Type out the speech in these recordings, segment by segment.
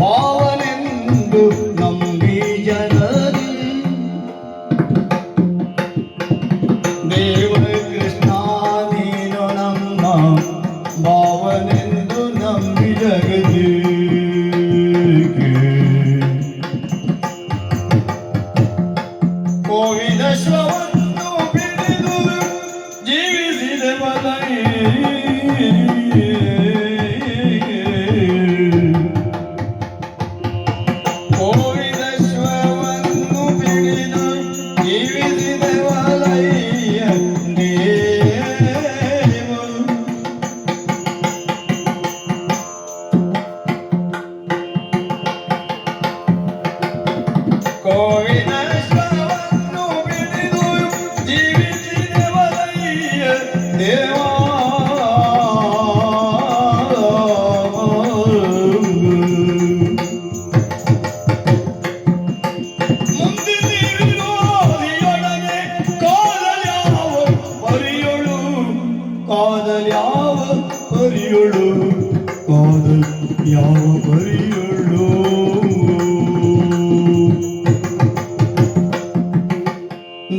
ಭಾವನೆಂದು ನಂಬಿ ಜನರಿ ದೇವ ಕೃಷ್ಣ ನೀನು ನಮ್ಮ ಭಾವನೆಂದು ನಂಬಿ ಜಗದಿ ಕೋವಿದ ಶ್ರವನ್ನು ಬಿಡಿದು ಜೀವಿಸಿದೆ ಬದೈ ಯಾವ ಬರಿಯಳು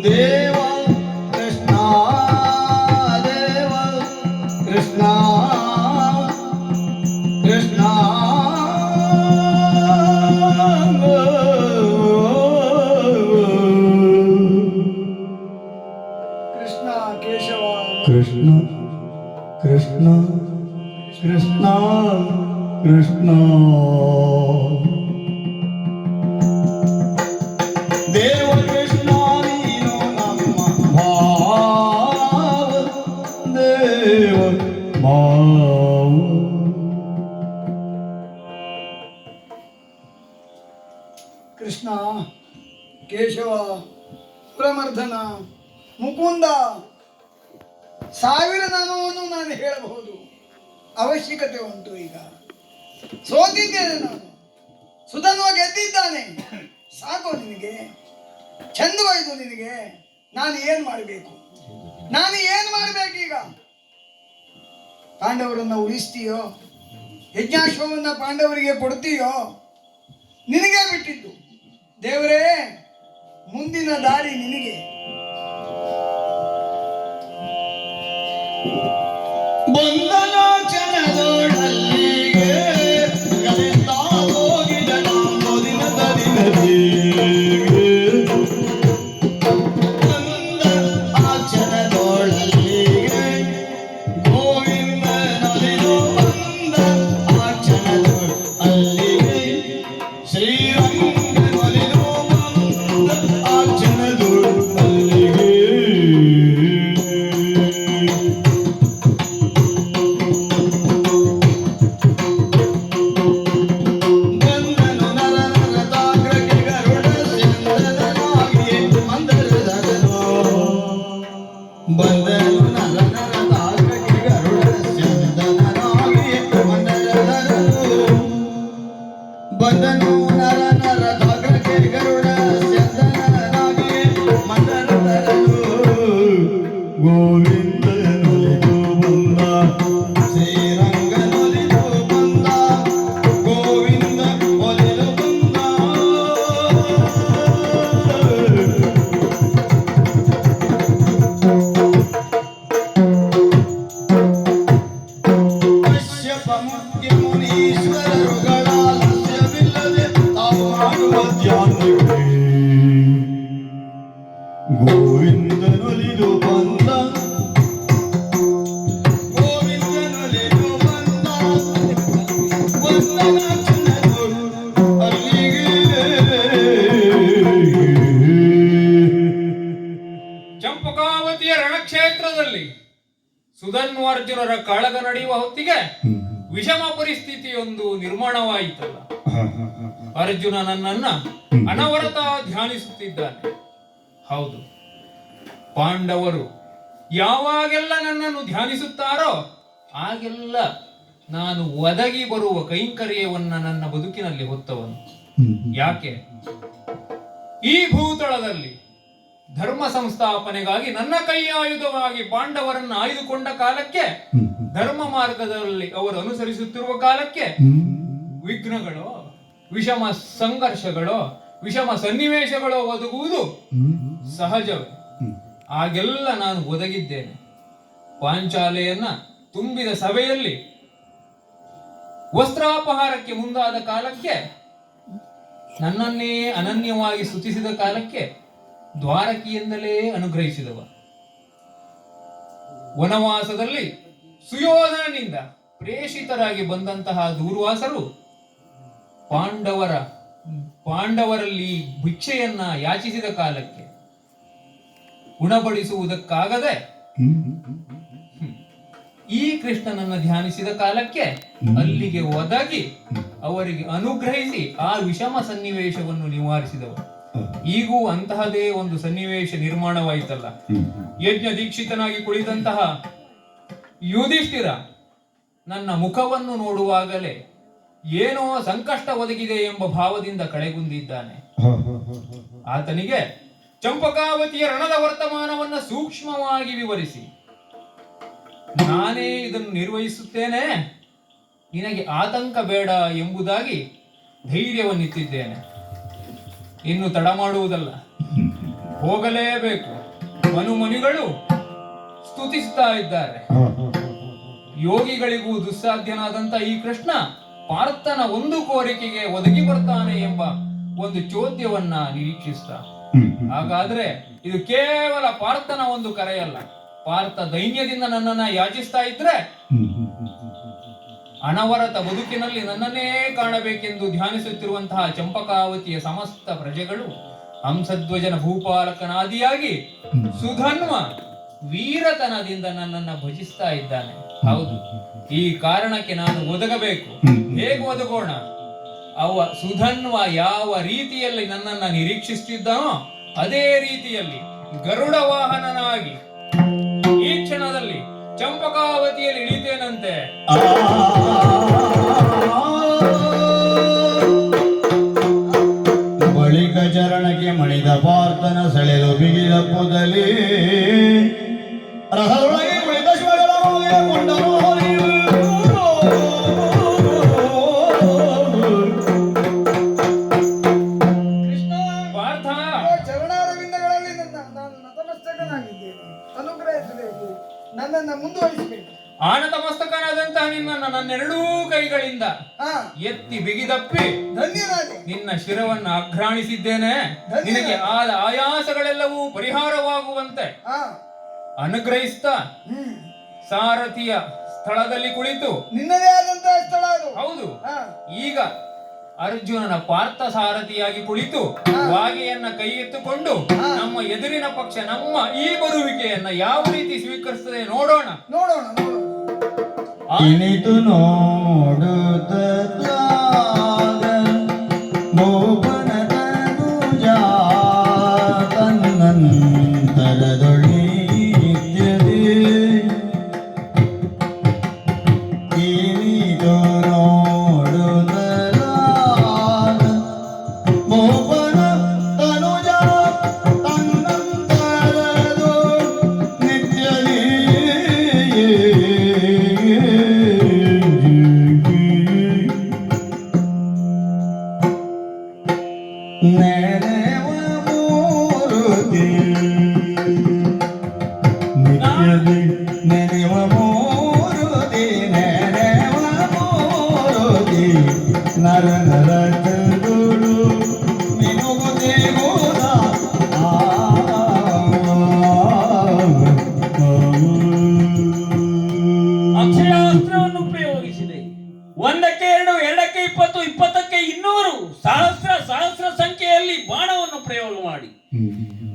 ದೇವ ಕೃಷ್ಣ ದೇವ ಕೃಷ್ಣ ಕೃಷ್ಣ ಕೃಷ್ಣ ಕೇಶವ ಕೃಷ್ಣ ಕೃಷ್ಣ ಕೃಷ್ಣ ಕೃಷ್ಣ ದೇವ ಕೃಷ್ಣ ನೀನು ನಮ್ಮ ಭಾವ ದೇವ ಭಾವ ಕೃಷ್ಣ ಕೇಶವ ಪ್ರಮರ್ಧನ ಮುಕುಂದ ಸಾವಿರ ನಾಮವನ್ನು ನಾನು ಹೇಳಬಹುದು. ಅವಶ್ಯಕತೆ ಉಂಟು. ಈಗ ಸೋತಿದ್ದೇನೆ ನಾನು, ಸುಧನ್ವ ಗೆದ್ದಿದ್ದಾನೆ. ಸಾಕು ನಿನಗೆ, ಚಂದವಾಯ್ತು ನಿನಗೆ. ನಾನು ಏನು ಮಾಡಬೇಕು ಈಗ? ಪಾಂಡವರನ್ನ ಉಳಿಸ್ತೀಯೋ, ಯಜ್ಞಾಶ್ವವನ್ನ ಪಾಂಡವರಿಗೆ ಕೊಡ್ತೀಯೋ, ನಿನಗೆ ಬಿಟ್ಟಿದ್ದು. ದೇವರೇ, ಮುಂದಿನ ದಾರಿ ನಿನಗೆ. ಬಂಧನಾಚರಣದೊಡಲ್ಲಿಗೆ ಗಲಿತಾ ಹೋಗಿದ ನಮ್ಮ ದಿನದಲ್ಲಿಗೆ ಬಂದ ಆಚರಣದೊಡಲ್ಲಿಗೆ ಗೋವಿಂದನೊಲಿದು ಬಂದ ಆಚರಣದೊಡಲ್ಲಿಗೆ ಶ್ರೀರಂಗನೊಲಿದು ಬಂದ ಆಚರಣದೊಡಲ್ಲಿಗೆ ಬಂದನು ನರ ನರ ದಾಗ್ರಕ್ಕೆ ಗರುಡ ಸ್ಯಂದನಾಗಿ ಮಂದರದರನು ಗೋವಿಂದನೊಲಿದು ಬಂದ ಶ್ರೀರಂಗನೊಲಿದು ಬಂದ ಗೋವಿಂದ ಒಲಿದು ಬಂದ ಕಶ್ಯಪ ಮುಖ್ಯ ಮುನೀಶ್ವರರುಗಳ ಗೋವಿಂದನೊಲಿದು ಬಂದ ಗೋವಿಂದನೊಲಿದು ಬಂದ ಅಲ್ಲಿಗೆ ಚಂಪಕಾವತಿಯ ರಣಕ್ಷೇತ್ರದಲ್ಲಿ ಸುಧನ್ವಾರ್ಜುನರ ಕಾಳಗ ನಡೆಯುವ ಹೊತ್ತಿಗೆ ವಿಷಮ ಪರಿಸ್ಥಿತಿಯೊಂದು ನಿರ್ಮಾಣವಾಯಿತಲ್ಲ. ಅರ್ಜುನ ನನ್ನನ್ನ ಅನವರತ ಧ್ಯಾನಿಸುತ್ತಿದ್ದಾನೆ. ಹೌದು, ಪಾಂಡವರು ಯಾವಾಗೆಲ್ಲ ನನ್ನನ್ನು ಧ್ಯಾನಿಸುತ್ತಾರೋ ಆಗೆಲ್ಲ ನಾನು ಒದಗಿ ಬರುವ ಕೈಂಕರ್ಯವನ್ನ ನನ್ನ ಬದುಕಿನಲ್ಲಿ ಹೊತ್ತವನು. ಯಾಕೆ? ಈ ಭೂತಳದಲ್ಲಿ ಧರ್ಮ ಸಂಸ್ಥಾಪನೆಗಾಗಿ ನನ್ನ ಕೈ ಆಯುಧವಾಗಿ ಪಾಂಡವರನ್ನು ಆಯ್ದುಕೊಂಡ ಕಾಲಕ್ಕೆ, ಧರ್ಮ ಮಾರ್ಗದಲ್ಲಿ ಅವರು ಅನುಸರಿಸುತ್ತಿರುವ ಕಾಲಕ್ಕೆ ವಿಘ್ನಗಳು, ವಿಷಮ ಸಂಘರ್ಷಗಳು, ವಿಷಮ ಸನ್ನಿವೇಶಗಳು ಒದಗುವುದು ಸಹಜವೇ. ಆಗೆಲ್ಲ ನಾನು ಒದಗಿದ್ದೇನೆ. ಪಾಂಚಾಲೆಯನ್ನ ತುಂಬಿದ ಸಭೆಯಲ್ಲಿ ವಸ್ತ್ರಾಪಹಾರಕ್ಕೆ ಮುಂದಾದ ಕಾಲಕ್ಕೆ, ನನ್ನನ್ನೇ ಅನನ್ಯವಾಗಿ ಸ್ತುತಿಸಿದ ಕಾಲಕ್ಕೆ ದ್ವಾರಕಿಯಿಂದಲೇ ಅನುಗ್ರಹಿಸಿದವ. ವನವಾಸದಲ್ಲಿ ಸುಯೋಧನನಿಂದ ಪ್ರೇಷಿತರಾಗಿ ಬಂದಂತಹ ದೂರ್ವಾಸರು ಪಾಂಡವರಲ್ಲಿ ಭಿಕ್ಷೆಯನ್ನ ಯಾಚಿಸಿದ ಕಾಲಕ್ಕೆ ಉಣಬಡಿಸುವುದಕ್ಕಾಗದೆ ಈ ಕೃಷ್ಣನನ್ನ ಧ್ಯಾನಿಸಿದ ಕಾಲಕ್ಕೆ ಅಲ್ಲಿಗೆ ಒದಗಿ ಅವರಿಗೆ ಅನುಗ್ರಹಿಸಿ ಆ ವಿಷಮ ಸನ್ನಿವೇಶವನ್ನು ನಿವಾರಿಸಿದವ. ಈಗೂ ಅಂತಹದೇ ಒಂದು ಸನ್ನಿವೇಶ ನಿರ್ಮಾಣವಾಯಿತಲ್ಲ. ಯಜ್ಞ ದೀಕ್ಷಿತನಾಗಿ ಕುಳಿತಂತಹ ಯುಧಿಷ್ಠಿರ ನನ್ನ ಮುಖವನ್ನು ನೋಡುವಾಗಲೇ ಏನೋ ಸಂಕಷ್ಟ ಒದಗಿದೆ ಎಂಬ ಭಾವದಿಂದ ಕಳೆಗುಂದಿದ್ದಾನೆ. ಆತನಿಗೆ ಚಂಪಕಾವತಿಯ ರಣದ ವರ್ತಮಾನವನ್ನು ಸೂಕ್ಷ್ಮವಾಗಿ ವಿವರಿಸಿ, ನಾನೇ ಇದನ್ನು ನಿರ್ವಹಿಸುತ್ತೇನೆ, ನಿನಗೆ ಆತಂಕ ಬೇಡ ಎಂಬುದಾಗಿ ಧೈರ್ಯವನ್ನಿತ್ತಿದ್ದೇನೆ. ಇನ್ನು ತಡ ಮಾಡುವುದಲ್ಲ, ಹೋಗಲೇಬೇಕು. ಮನುಮನಿಗಳು ಸ್ತುತಿಸ್ತಾ ಇದ್ದಾರೆ. ಯೋಗಿಗಳಿಗೂ ದುಸ್ಸಾಧ್ಯನಾದಂತ ಈ ಕೃಷ್ಣ ಪಾರ್ಥನ ಒಂದು ಕೋರಿಕೆಗೆ ಒದಗಿ ಬರ್ತಾನೆ ಎಂಬ ಒಂದು ಚೋದ್ಯವನ್ನ ನಿರೀಕ್ಷಿಸ್ತಾ. ಹಾಗಾದ್ರೆ ಇದು ಕೇವಲ ಪಾರ್ಥನ ಒಂದು ಕರೆಯಲ್ಲ. ಪಾರ್ಥ ದೈನ್ಯದಿಂದ ನನ್ನನ್ನ ಯಾಚಿಸ್ತಾ ಇದ್ರೆ ಅನವರತ ಬದುಕಿನಲ್ಲಿ ನನ್ನನ್ನೇ ಕಾಣಬೇಕೆಂದು ಧ್ಯಾನಿಸುತ್ತಿರುವಂತಹ ಚಂಪಕಾವತಿಯ ಸಮಸ್ತ ಪ್ರಜೆಗಳು ಹಂಸಧ್ವಜನ ಭೂಪಾಲಕನಾದಿಯಾಗಿ ಸುಧನ್ವ ವೀರತನದಿಂದ ನನ್ನನ್ನ ಭಜಿಸ್ತಾ ಇದ್ದಾನೆ. ಹೌದು, ಈ ಕಾರಣಕ್ಕೆ ನಾನು ಒದಗಬೇಕು. ಹೇಗೆ ಒದಗೋಣ? ಸುಧನ್ವ ಯಾವ ರೀತಿಯಲ್ಲಿ ನನ್ನನ್ನ ನಿರೀಕ್ಷಿಸುತ್ತಿದ್ದಾನೋ ಅದೇ ರೀತಿಯಲ್ಲಿ ಗರುಡ ವಾಹನನಾಗಿ ಈ ಕ್ಷಣದಲ್ಲಿ ಚಂಪಕಾವತಿಯಲ್ಲಿ ಇಳಿತೇನಂತೆ. ಬಳಿಕ ಚರಣಕ್ಕೆ ಮಣಿದ ಪಾರ್ಥನ ಸೆಳೆದು ಬಿಗಿದ ಕೂದಲೇ ರಥದೊಳಗೆ ಕುಳಿತ ಶಿವಗಳ ಕೊಂಡನು. ಪಾರ್ಥ, ಚರಣಾರವಿಂದಗಳಲ್ಲಿ ನಾನು ನತಮಸ್ತಕನಾಗಿದ್ದೇನೆ. ಅನುಗ್ರಹಿಸಬೇಕು, ನನ್ನನ್ನು ಮುಂದುವರಿಸಬೇಕು. ಆನತಮಸ್ತಕನಾದಂತಹ ನಿನ್ನನ್ನು ನನ್ನೆರಡೂ ಕೈಗಳಿಂದ ಎತ್ತಿ ಬಿಗಿದಪ್ಪಿ ಧನ್ಯನಾದೆ. ನಿನ್ನ ಶಿರವನ್ನು ಅಘ್ರಾಣಿಸಿದ್ದೇನೆ. ನಿನಗೆ ಆದ ಆಯಾಸಗಳೆಲ್ಲವೂ ಪರಿಹಾರವಾಗುವಂತೆ ಅನುಗ್ರಹಿಸ್ತಾ ಸಾರಥಿಯ ಸ್ಥಳದಲ್ಲಿ ಕುಳಿತು, ನಿನ್ನದೇ ಆದಂತಹ ಸ್ಥಳ ಅದು. ಹೌದು, ಈಗ ಅರ್ಜುನನ ಪಾರ್ಥ ಸಾರಥಿಯಾಗಿ ಕುಳಿತು ವಾಗೆಯನ್ನ ಕೈ ಎತ್ತುಕೊಂಡು ನಮ್ಮ ಎದುರಿನ ಪಕ್ಷ ನಮ್ಮ ಈ ಬರುವಿಕೆಯನ್ನ ಯಾವ ರೀತಿ ಸ್ವೀಕರಿಸ್ತದೆ ನೋಡೋಣ. ಇನಿತು ನೋಡುತ್ತ ಗೋಪನ ತನುಜ ತನ್ನಂತರದೊಳಿ ನಿತ್ಯದೇ. ಇನಿತು ನೋಡುತ್ತ ಗೋಪನ ತನುಜ ತನ್ನಂತರದೊ ನಿತ್ಯದೇ. ನೆನೆವ ಮೂರುತಿ ನಿತ್ಯದಿ ನೆನೆವ ಮೂರುತಿ ನೆನೆವ ಮೂರುತಿ ನರ ನರ ಚಂದುಳು ನಿನುಗುದೇ ಗೋದ ಅಕ್ಷಯಾಸ್ತ್ರವನ್ನು ಪ್ರಯೋಗಿಸಿದೆ. 1ಕ್ಕೆ 2, 2ಕ್ಕೆ 20, 20ಕ್ಕೆ 200 ಸಹಸ್ರ ಸಂಖ್ಯೆಯಲ್ಲಿ ಬಾಣವನ್ನು ಪ್ರಯೋಗ ಮಾಡಿ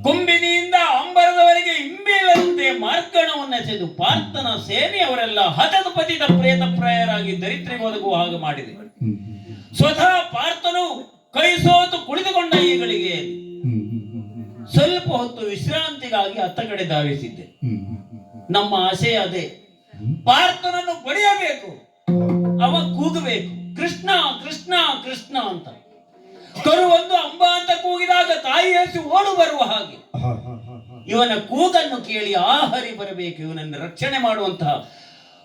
ಕುಂಬಿನಿಯಿಂದ ಅಂಬರದವರೆಗೆ ಹಿಂಬೀಳದಂತೆ ಮಾರ್ಗಣವನ್ನೆಸೆದು ಪಾರ್ಥನ ಸೇನೆಯವರೆಲ್ಲ ಹತದ ಪತಿತ ಪ್ರೇತಪ್ರಾಯರಾಗಿ ದರಿದ್ರಿಗೆ ಒದಗುವ ಹಾಗೆ ಮಾಡಿದೆ. ಸ್ವತಃ ಪಾರ್ಥನು ಕೈ ಸೋತು ಕುಳಿತುಕೊಂಡ ಈಗಳಿಗೆ ಸ್ವಲ್ಪ ಹೊತ್ತು ವಿಶ್ರಾಂತಿಗಾಗಿ ಅತ್ತ ಕಡೆ ಧಾವಿಸಿದ್ದೆ. ನಮ್ಮ ಆಶಯ ಅದೇ, ಪಾರ್ಥನನ್ನು ಬಡಿಯಬೇಕು, ಅವ ಕೂಗಬೇಕು, ಕೃಷ್ಣ ಕೃಷ್ಣ ಕೃಷ್ಣ ಅಂತ. ಕರು ಒಂದು ಅಂಬ ಅಂತ ಕೂಗಿದಾಗ ತಾಯಿ ಹಸಿ ಓಡು ಬರುವ ಹಾಗೆ ಇವನ ಕೂಗನ್ನು ಕೇಳಿ ಆಹರಿ ಬರಬೇಕು. ಇವನನ್ನು ರಕ್ಷಣೆ ಮಾಡುವಂತಹ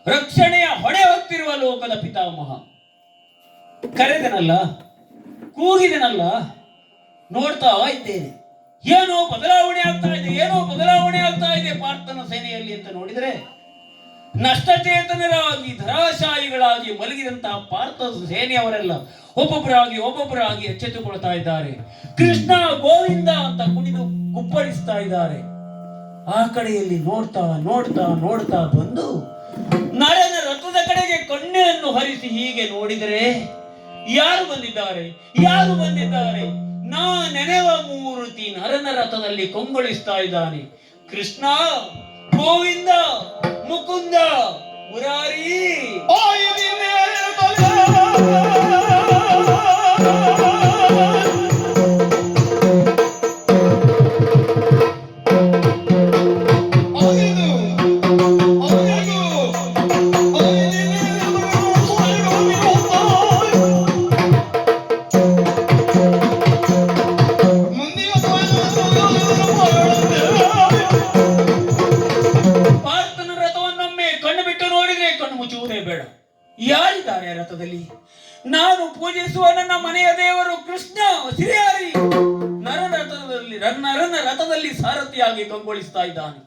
ರಕ್ಷಣೆಯ ಹೊಡೆ ಹೊತ್ತಿರುವ ಲೋಕದ ಪಿತಾಮಹ ಕರೆದನಲ್ಲ, ಕೂಗಿದನಲ್ಲ, ನೋಡ್ತಾ ಇದ್ದೇನೆ. ಏನೋ ಬದಲಾವಣೆ ಆಗ್ತಾ ಇದೆ, ಏನೋ ಬದಲಾವಣೆ ಆಗ್ತಾ ಇದೆ ಪಾರ್ಥನ ಸೇನೆಯಲ್ಲಿ ಅಂತ ನೋಡಿದರೆ, ನಷ್ಟಚೇತನರಾಗಿ ಧರಾಶಾಯಿಗಳಾಗಿ ಮಲಗಿದಂತಹ ಪಾರ್ಥ ಸೇನೆಯವರೆಲ್ಲ ಒಬ್ಬೊಬ್ಬರಾಗಿ ಎಚ್ಚೆತ್ತುಕೊಳ್ತಾ ಇದ್ದಾರೆ. ಕೃಷ್ಣ ಗೋವಿಂದ ಅಂತ ಕುಣಿದು ಕುಪ್ಪಳಿಸ್ತಾ ಇದ್ದಾರೆ. ಆ ಕಡೆಯಲ್ಲಿ ನೋಡ್ತಾ ನೋಡ್ತಾ ನೋಡ್ತಾ ಬಂದು ನರನ ರಥದ ಕಡೆಗೆ ಕಣ್ಣನ್ನು ಹರಿಸಿ ಹೀಗೆ ನೋಡಿದರೆ, ಯಾರು ಬಂದಿದ್ದಾರೆ, ಯಾರು ಬಂದಿದ್ದಾರೆ? ನಾ ನೆನೆವ ಮೂರ್ತಿ ನರನ ರಥದಲ್ಲಿ ಕೊಂಗೊಳಿಸ್ತಾ ಇದ್ದಾನೆ. ಕೃಷ್ಣ, ಗೋವಿಂದ, ಮುಕುಂದ, ಮುರಾರಿ. ಯಾರಿದ್ದಾರೆ ರಥದಲ್ಲಿ? ನಾನು ಪೂಜಿಸುವ ನನ್ನ ಮನೆಯ ದೇವರು ಕೃಷ್ಣ ಶ್ರೀಹರಿ ನರನ ರಥದಲ್ಲಿ ಸಾರಥಿಯಾಗಿ ಕಂಗೊಳಿಸ್ತಾ ಇದ್ದಾನೆ.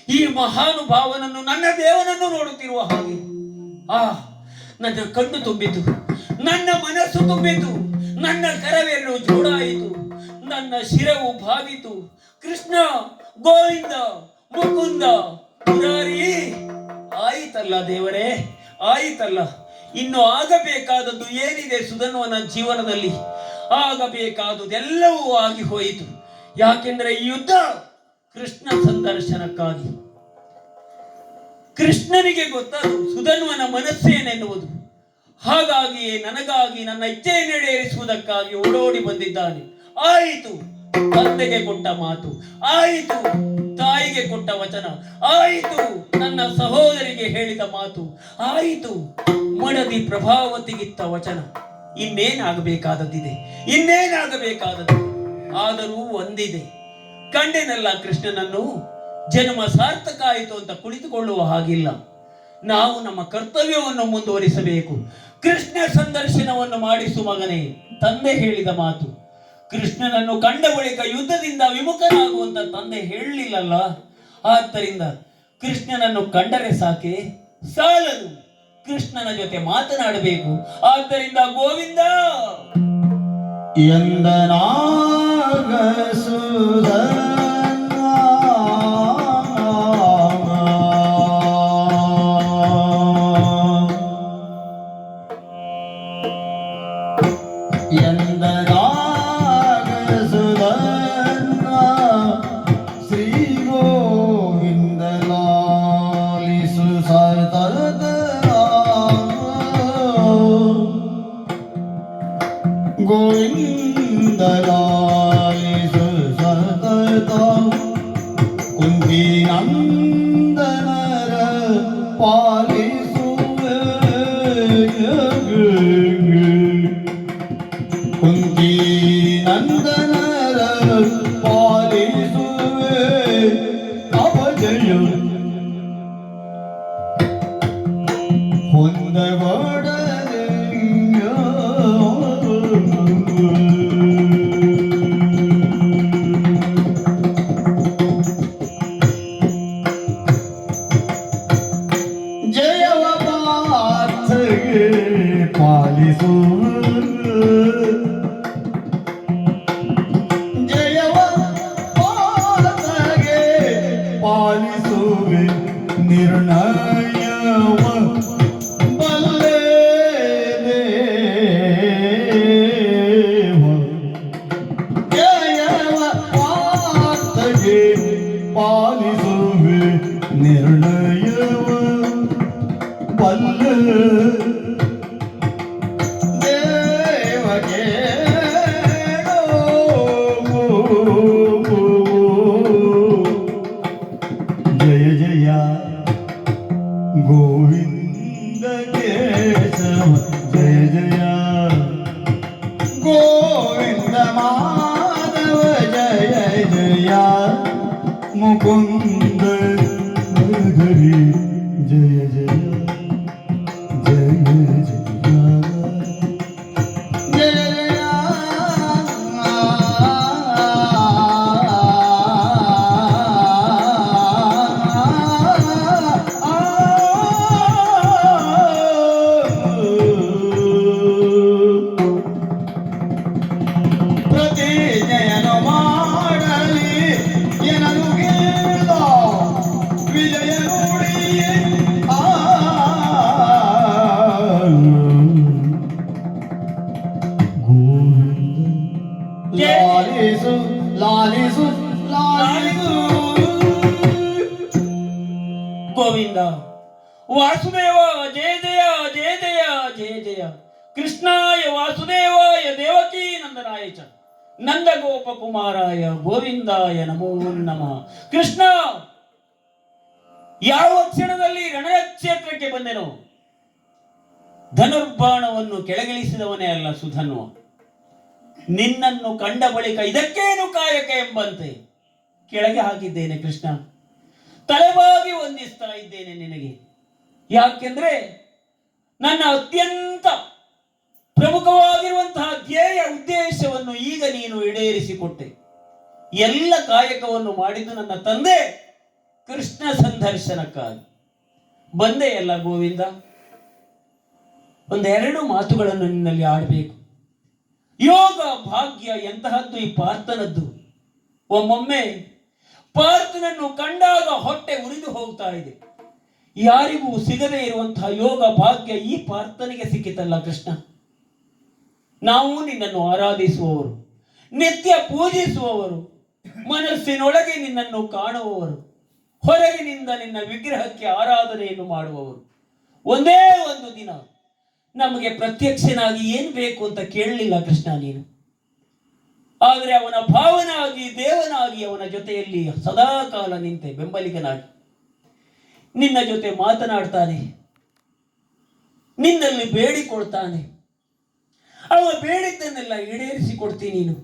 ಈ ಮಹಾನುಭಾವನನ್ನು, ನನ್ನ ದೇವನನ್ನು ನೋಡುತ್ತಿರುವ ಹಾಗೆ ನನ್ನ ಕಣ್ಣು ತುಂಬಿತು, ನನ್ನ ಮನಸ್ಸು ತುಂಬಿತು, ನನ್ನ ಕರವೆರಡು ಜೋಡಾಯಿತು, ನನ್ನ ಶಿರವು ಭಾವಿತು. ಕೃಷ್ಣ, ಗೋವಿಂದ, ಮುಕುಂದ, ಮುರಾರಿ. ಆಯಿತಲ್ಲ ದೇವರೇ, ಆಯಿತಲ್ಲ. ಇನ್ನು ಆಗಬೇಕಾದದ್ದು ಏನಿದೆ ಸುಧನ್ವನ ಜೀವನದಲ್ಲಿ? ಆಗಬೇಕಾದುದೆಲ್ಲವೂ ಆಗಿ ಹೋಯಿತು. ಯಾಕೆಂದ್ರೆ ಈ ಯುದ್ಧ ಕೃಷ್ಣ ಸಂದರ್ಶನಕ್ಕಾಗಿ. ಕೃಷ್ಣನಿಗೆ ಗೊತ್ತದು ಸುಧನ್ವನ ಮನಸ್ಸೇನೆನ್ನುವುದು. ಹಾಗಾಗಿಯೇ ನನಗಾಗಿ, ನನ್ನ ಇಚ್ಛೆ ಈಡೇರಿಸುವುದಕ್ಕಾಗಿ ಓಡೋಡಿ ಬಂದಿದ್ದಾನೆ. ಆಯಿತು, ತಂದೆಗೆ ಕೊಟ್ಟ ಮಾತು ಆಯಿತು, ತಾಯಿಗೆ ಕೊಟ್ಟ ವಚನ ಆಯಿತು, ನನ್ನ ಸಹೋದರಿಗೆ ಹೇಳಿದ ಮಾತು ಆಯಿತು, ಮಡದಿ ಪ್ರಭಾವತಿಗಿತ್ತ ವಚನ. ಇನ್ನೇನಾಗಬೇಕಾದದ್ದಿದೆ, ಇನ್ನೇನಾಗಬೇಕಾದದ್ದು? ಆದರೂ ಒಂದಿದೆ, ಕಂಡೆನಲ್ಲ ಕೃಷ್ಣನನ್ನು, ಜನ್ಮ ಸಾರ್ಥಕ ಆಯಿತು ಅಂತ ಕುಳಿತುಕೊಳ್ಳುವ ಹಾಗಿಲ್ಲ. ನಾವು ನಮ್ಮ ಕರ್ತವ್ಯವನ್ನು ಮುಂದುವರಿಸಬೇಕು. ಕೃಷ್ಣ ಸಂದರ್ಶನವನ್ನು ಮಾಡಿಸು ಮಗನೇ, ತಂದೆ ಹೇಳಿದ ಮಾತು. ಕೃಷ್ಣನನ್ನು ಕಂಡ ಬಳಿಕ ಯುದ್ಧದಿಂದ ವಿಮುಖನಾಗುವಂತ ತಂದೆ ಹೇಳಲಿಲ್ಲಲ್ಲ. ಆದ್ದರಿಂದ ಕೃಷ್ಣನನ್ನು ಕಂಡರೆ ಸಾಕೆ, ಸಾಲದು, ಕೃಷ್ಣನ ಜೊತೆ ಮಾತನಾಡಬೇಕು. ಆದ್ದರಿಂದ ಗೋವಿಂದ ಎಂದನಾಗಸುದ ಗೋವಿಂದಲಾಲಿಸು ಸತತ ಕುಂತಿ ನಂದನರ ಪಾಲಿಸುವೆ, ಕುಂತಿ ನಂದನರ ಪಾಲಿಸುವೆ ಅಪಜಯ ಹೊಂದಬಡ ಪಾಲಿಸು, ಜಯವ ಪಾರ್ಥಗೆ ಪಾಲಿಸುವೆ, ನಿರ್ಣಯವ ಬಲ್ಲೆ ದೇವ. ಜಯವ ಪಾರ್ಥಗೆ ಪಾಲಿಸುವೆ, ನಿರ್ಣಯವ ಬಲ್ಲೆ ಗೋವಿಂದ ಕೇಶವ. ಜಯ ಜಯ ಗೋವಿಂದ ಮಾಧವ. ಜಯ ಜಯ ಮುಕುಂದ ಹರಿ. ಜಯ ಜಯ ಜಯ ಜಯ ಲಾಲಿಸು ಲಾಲಿಸು ಲಾಲಿಸು. ಗೋವಿಂದ ವಾಸುದೇವ ಜಯ ಜಯ ಜಯ ಜಯ ಜಯ ಜಯ. ಕೃಷ್ಣಾಯ ವಾಸುದೇವಾಯ ದೇವಕೀ ನಂದನಾಯ ಚ ನಂದ ಗೋಪ ಕುಮಾರಾಯ ಗೋವಿಂದಾಯ ನಮೋ ನಮಃ. ಕೃಷ್ಣ, ಯಾವ ಕ್ಷಣದಲ್ಲಿ ರಣಕ್ಷೇತ್ರಕ್ಕೆ ಬಂದೆನೋ ಧನುರ್ಬಾಣವನ್ನು ಕೆಳಗಿಳಿಸಿದವನೇ ಅಲ್ಲ ಸುಧನ್ವ. ನಿನ್ನನ್ನು ಕಂಡ ಬಳಿಕ ಇದಕ್ಕೇನು ಕಾಯಕ ಎಂಬಂತೆ ಕೆಳಗೆ ಹಾಕಿದ್ದೇನೆ ಕೃಷ್ಣ. ತಲೆಬಾಗಿ ವಂದಿಸ್ತಾ ಇದ್ದೇನೆ ನಿನಗೆ. ಯಾಕೆಂದ್ರೆ ನನ್ನ ಅತ್ಯಂತ ಪ್ರಮುಖವಾಗಿರುವಂತಹ ಧ್ಯೇಯ ಉದ್ದೇಶವನ್ನು ಈಗ ನೀನು ಈಡೇರಿಸಿಕೊಟ್ಟೆ. ಎಲ್ಲ ಕಾಯಕವನ್ನು ಮಾಡಿದ್ದು ನನ್ನ ತಂದೆ ಕೃಷ್ಣ ಸಂದರ್ಶನಕ್ಕಾಗಿ. ಬಂದೆ ಅಲ್ಲ ಗೋವಿಂದ, ಒಂದೆರಡು ಮಾತುಗಳನ್ನು ನಿನ್ನಲ್ಲಿ ಆಡಬೇಕು. ಯೋಗ ಭಾಗ್ಯ ಎಂತಹದ್ದು ಈ ಪಾರ್ಥನದ್ದು. ಒಮ್ಮೊಮ್ಮೆ ಪಾರ್ಥನನ್ನು ಕಂಡಾಗ ಹೊಟ್ಟೆ ಉರಿದು ಹೋಗ್ತಾ ಇದೆ. ಯಾರಿಗೂ ಸಿಗದೇ ಇರುವಂತಹ ಯೋಗ ಭಾಗ್ಯ ಈ ಪಾರ್ಥನಿಗೆ ಸಿಕ್ಕಿತಲ್ಲ ಕೃಷ್ಣ. ನಾವು ನಿನ್ನನ್ನು ಆರಾಧಿಸುವವರು, ನಿತ್ಯ ಪೂಜಿಸುವವರು, ಮನಸ್ಸಿನೊಳಗೆ ನಿನ್ನನ್ನು ಕಾಣುವವರು, ಹೊರಗಿನಿಂದ ನಿನ್ನ ವಿಗ್ರಹಕ್ಕೆ ಆರಾಧನೆಯನ್ನು ಮಾಡುವವರು. ಒಂದೇ ಒಂದು ದಿನ ನಮಗೆ ಪ್ರತ್ಯಕ್ಷನಾಗಿ ಏನ್ ಬೇಕು ಅಂತ ಕೇಳಲಿಲ್ಲ ಕೃಷ್ಣ ನೀನು. ಆದರೆ ಅವನ ಭಾವನಾಗಿ ದೇವನಾಗಿ ಅವನ ಜೊತೆಯಲ್ಲಿ ಸದಾ ಕಾಲ ನಿಂತೆ ಬೆಂಬಲಿಗನಾಗಿ ನಿನ್ನ ಜೊತೆ ಮಾತನಾಡ್ತಾನೆ, ನಿನ್ನಲ್ಲಿ ಬೇಡಿಕೊಳ್ತಾನೆ. ಅವ ಬೇಡಿದ್ದನ್ನೆಲ್ಲ ಈಡೇರಿಸಿಕೊಡ್ತೀನಿ ನೀನು.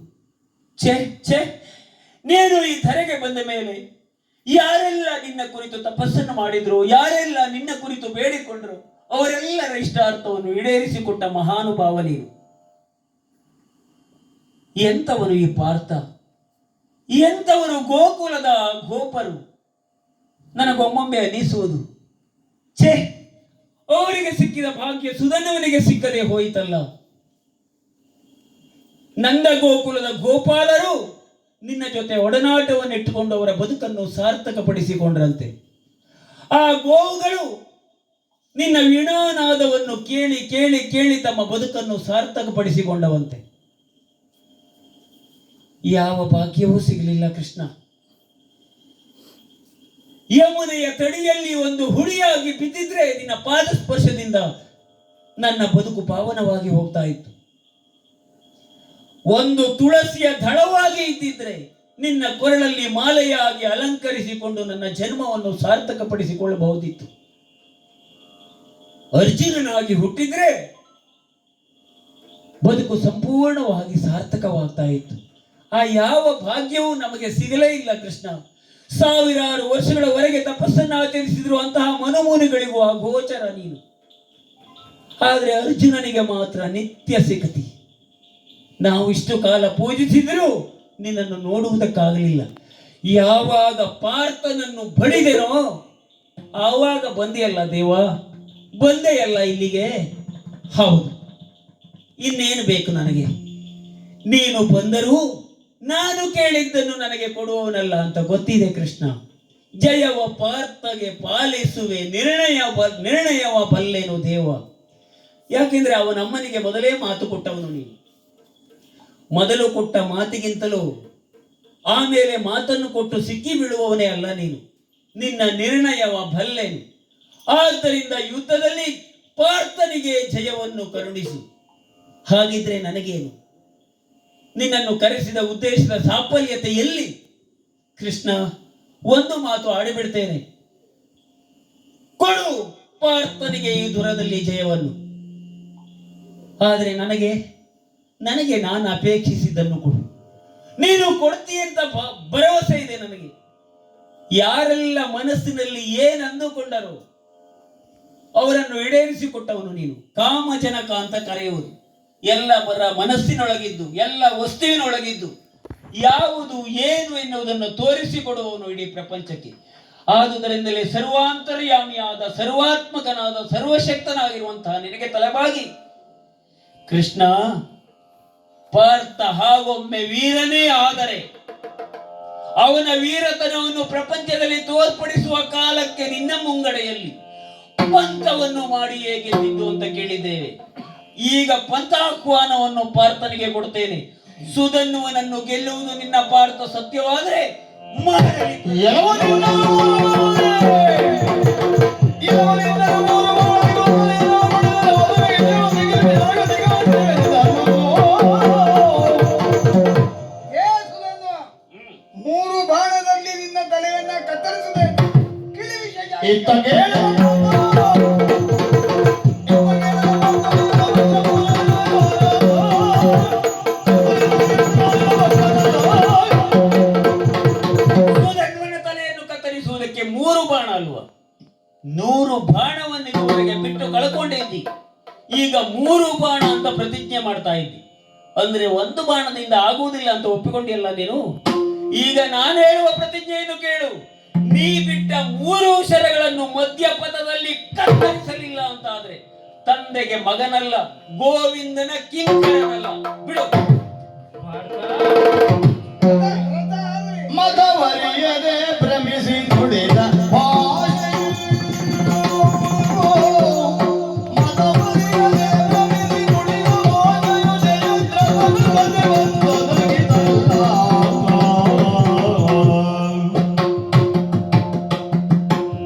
ಛೇ ಛೇ, ನೀನು ಈ ಧರೆಗೆ ಬಂದ ಮೇಲೆ ಯಾರೆಲ್ಲ ನಿನ್ನ ಕುರಿತು ತಪಸ್ಸನ್ನು ಮಾಡಿದ್ರು, ಯಾರೆಲ್ಲ ನಿನ್ನ ಕುರಿತು ಬೇಡಿಕೊಂಡ್ರು, ಅವರೆಲ್ಲರ ಇಷ್ಟಾರ್ಥವನ್ನು ಈಡೇರಿಸಿಕೊಟ್ಟ ಮಹಾನುಭಾವ ನೀನು. ಎಂತವರು ಈ ಪಾರ್ಥ, ಎಂತವರು ಗೋಕುಲದ ಗೋಪರು ನನಗೊಮ್ಮೊಮ್ಮೆ ಅನಿಸುವುದು. ಛೇ, ಅವರಿಗೆ ಸಿಕ್ಕಿದ ಭಾಗ್ಯ ಸುಧನ್ವನಿಗೆ ಸಿಕ್ಕದೆ ಹೋಯಿತಲ್ಲ. ನಂದ ಗೋಕುಲದ ಗೋಪಾಲರು ನಿನ್ನ ಜೊತೆ ಒಡನಾಟವನ್ನು ಇಟ್ಟುಕೊಂಡು ಅವರ ಬದುಕನ್ನು ಸಾರ್ಥಕಪಡಿಸಿಕೊಂಡ್ರಂತೆ. ಆ ಗೋವುಗಳು ನಿನ್ನ ವೀಣಾನಾದವನ್ನು ಕೇಳಿ ಕೇಳಿ ಕೇಳಿ ತಮ್ಮ ಬದುಕನ್ನು ಸಾರ್ಥಕಪಡಿಸಿಕೊಂಡವಂತೆ. ಯಾವ ಭಾಗ್ಯವೂ ಸಿಗಲಿಲ್ಲ ಕೃಷ್ಣ. ಯಮುನೆಯ ತಡಿಯಲ್ಲಿ ಒಂದು ಹುಳಿಯಾಗಿ ಬಿದ್ದಿದ್ರೆ ನಿನ್ನ ಪಾದ ಸ್ಪರ್ಶದಿಂದ ನನ್ನ ಬದುಕು ಪಾವನವಾಗಿ ಹೋಗ್ತಾ ಇತ್ತು. ಒಂದು ತುಳಸಿಯ ದಳವಾಗಿ ಇದ್ದಿದ್ರೆ ನಿನ್ನ ಕೊರಳಲ್ಲಿ ಮಾಲೆಯಾಗಿ ಅಲಂಕರಿಸಿಕೊಂಡು ನನ್ನ ಜನ್ಮವನ್ನು ಸಾರ್ಥಕಪಡಿಸಿಕೊಳ್ಳಬಹುದಿತ್ತು. ಅರ್ಜುನನಾಗಿ ಹುಟ್ಟಿದ್ರೆ ಬದುಕು ಸಂಪೂರ್ಣವಾಗಿ ಸಾರ್ಥಕವಾಗ್ತಾ ಇತ್ತು. ಆ ಯಾವ ಭಾಗ್ಯವೂ ನಮಗೆ ಸಿಗಲೇ ಇಲ್ಲ ಕೃಷ್ಣ. ಸಾವಿರಾರು ವರ್ಷಗಳವರೆಗೆ ತಪಸ್ಸನ್ನು ಆಚರಿಸಿದ್ರು ಅಂತಹ ಮನುಮುನಿಗಳಿಗೂ ಆ ಗೋಚರ ನೀನು. ಆದ್ರೆ ಅರ್ಜುನನಿಗೆ ಮಾತ್ರ ನಿತ್ಯ ಸಿಗತಿ. ನಾವು ಇಷ್ಟು ಕಾಲ ಪೂಜಿಸಿದರೂ ನಿನ್ನನ್ನು ನೋಡುವುದಕ್ಕಾಗಲಿಲ್ಲ. ಯಾವಾಗ ಪಾರ್ಥನನ್ನು ಬಡಿದೆನೋ ಆವಾಗ ಬಂದೆಯಲ್ಲ ದೇವ, ಬಂದೆಯಲ್ಲ ಇಲ್ಲಿಗೆ. ಹೌದು, ಇನ್ನೇನು ಬೇಕು ನನಗೆ? ನೀನು ಬಂದರೂ ನಾನು ಕೇಳಿದ್ದನ್ನು ನನಗೆ ಕೊಡುವವನಲ್ಲ ಅಂತ ಗೊತ್ತಿದೆ ಕೃಷ್ಣ. ಜಯವ ಪಾರ್ಥಗೆ ಪಾಲಿಸುವೆ, ನಿರ್ಣಯವ ಬಲ್ಲೆನು ದೇವ. ಯಾಕೆಂದ್ರೆ ಅವನಮ್ಮನಿಗೆ ಮೊದಲೇ ಮಾತು ಕೊಟ್ಟವನು ನೀನು. ಮೊದಲು ಕೊಟ್ಟ ಮಾತಿಗಿಂತಲೂ ಆಮೇಲೆ ಮಾತನ್ನು ಕೊಟ್ಟು ಸಿಕ್ಕಿ ಬೀಳುವವನೇ ಅಲ್ಲ ನೀನು. ನಿನ್ನ ನಿರ್ಣಯವ ಬಲ್ಲೆನು. ಆದ್ದರಿಂದ ಯುದ್ಧದಲ್ಲಿ ಪಾರ್ಥನಿಗೆ ಜಯವನ್ನು ಕರುಣಿಸು. ಹಾಗಿದ್ರೆ ನನಗೇನು? ನಿನ್ನನ್ನು ಕರೆಸಿದ ಉದ್ದೇಶದ ಸಾಫಲ್ಯತೆ ಎಲ್ಲಿ ಕೃಷ್ಣ? ಒಂದು ಮಾತು ಆಡಿಬಿಡ್ತೇನೆ, ಕೊಡು ಪಾರ್ಥನಿಗೆ ಈ ದುರದಲ್ಲಿ ಜಯವನ್ನು. ಆದರೆ ನನಗೆ ನಾನು ಅಪೇಕ್ಷಿಸಿದ್ದನ್ನು ಕೊಡು. ನೀನು ಕೊಡ್ತೀಯಂತ ಭರವಸೆ ಇದೆ ನನಗೆ. ಯಾರೆಲ್ಲ ಮನಸ್ಸಿನಲ್ಲಿ ಏನು ಅಂದುಕೊಂಡರೋ ಅವರನ್ನು ಈಡೇರಿಸಿಕೊಟ್ಟವನು ನೀನು. ಕಾಮಜನಕ ಅಂತ ಕರೆಯುವುದು ಎಲ್ಲವರ ಮನಸ್ಸಿನೊಳಗಿದ್ದು, ಎಲ್ಲ ವಸ್ತುವಿನೊಳಗಿದ್ದು ಯಾವುದು ಏನು ಎನ್ನುವುದನ್ನು ತೋರಿಸಿಕೊಡುವವನು ಇಡೀ ಪ್ರಪಂಚಕ್ಕೆ. ಆದುದರಿಂದಲೇ ಸರ್ವಾಂತರ್ಯಾಮಿಯಾದ, ಸರ್ವಾತ್ಮಕನಾದ, ಸರ್ವಶಕ್ತನಾಗಿರುವಂತಹ ನಿನಗೆ ತಲೆಬಾಗಿ ಕೃಷ್ಣ, ಪಾರ್ಥ ಹಾಗೊಮ್ಮೆ ವೀರನೇ ಆದರೆ ಅವನ ವೀರತನವನ್ನು ಪ್ರಪಂಚದಲ್ಲಿ ತೋರ್ಪಡಿಸುವ ಕಾಲಕ್ಕೆ ನಿನ್ನ ಮುಂಗಡೆಯಲ್ಲಿ ಪಂಥವನ್ನು ಮಾಡಿಯೇ ಗೆದ್ದಿದ್ದು ಅಂತ ಕೇಳಿದ್ದೇವೆ. ಈಗ ಪಂಥಾಹ್ವಾನವನ್ನು ಪಾರ್ಥನಿಗೆ ಕೊಡ್ತೇನೆ. ಸುಧನ್ವನನ್ನು ಗೆಲ್ಲುವುದು ನಿನ್ನ ಪಾರ್ಥ ಸತ್ಯವಾದರೆ ಮಾಡಲಿ. ಹೇ ಸುಧನ್ವ, 3 ಬಾಣದಲ್ಲಿ ನಿನ್ನ ತಲೆಯನ್ನ ಕತ್ತರಿಸಬೇಕು. ಕಿಳಿ ವಿಷಯ ಇತ್ತ ಕೇಳು. ಸುಧನ್ವನ ತಲೆಯನ್ನು ಕತ್ತರಿಸುವುದಕ್ಕೆ 3 ಬಾಣ ಅಲ್ವಾ? 100 ಬಾಣವನ್ನು ಇದುವರೆಗೆ ಬಿಟ್ಟು ಕಳ್ಕೊಂಡಿದ್ದಿ. ಈಗ 3 ಬಾಣ ಅಂತ ಪ್ರತಿಜ್ಞೆ ಮಾಡ್ತಾ ಇದ್ದಿ. ಅಂದ್ರೆ 1 ಬಾಣದಿಂದ ಆಗುವುದಿಲ್ಲ ಅಂತ ಒಪ್ಪಿಕೊಂಡಿಲ್ಲ ನೀನು. ಈಗ ನಾನು ಹೇಳುವ ಪ್ರತಿಜ್ಞೆಯನ್ನು ಕೇಳು. ನೀ ಬಿಟ್ಟ 3 ಶರಗಳನ್ನು ಮಧ್ಯಪಥದಲ್ಲಿ ಕತ್ತರಿಸಲಿಲ್ಲ ಅಂತ ಆದ್ರೆ ತಂದೆಗೆ ಮಗನಲ್ಲ, ಗೋವಿಂದನ ಕಿಂಕರನಲ್ಲ. ಬಿಡು. ವ್ರತ ಆದ್ರೆ ಮತವರಿಯದೆ ಭ್ರಮಿಸಿ ನುಡಿದ ಭಾಷೆಯು. ಮತವರಿಯದೆ ಭ್ರಮಿಸಿ ನುಡಿದ ಭಾಷೆಯು ಜಯದ್ರ ಬಂದದೆ ಒಂದೊದಗಿತಲ್ಲ.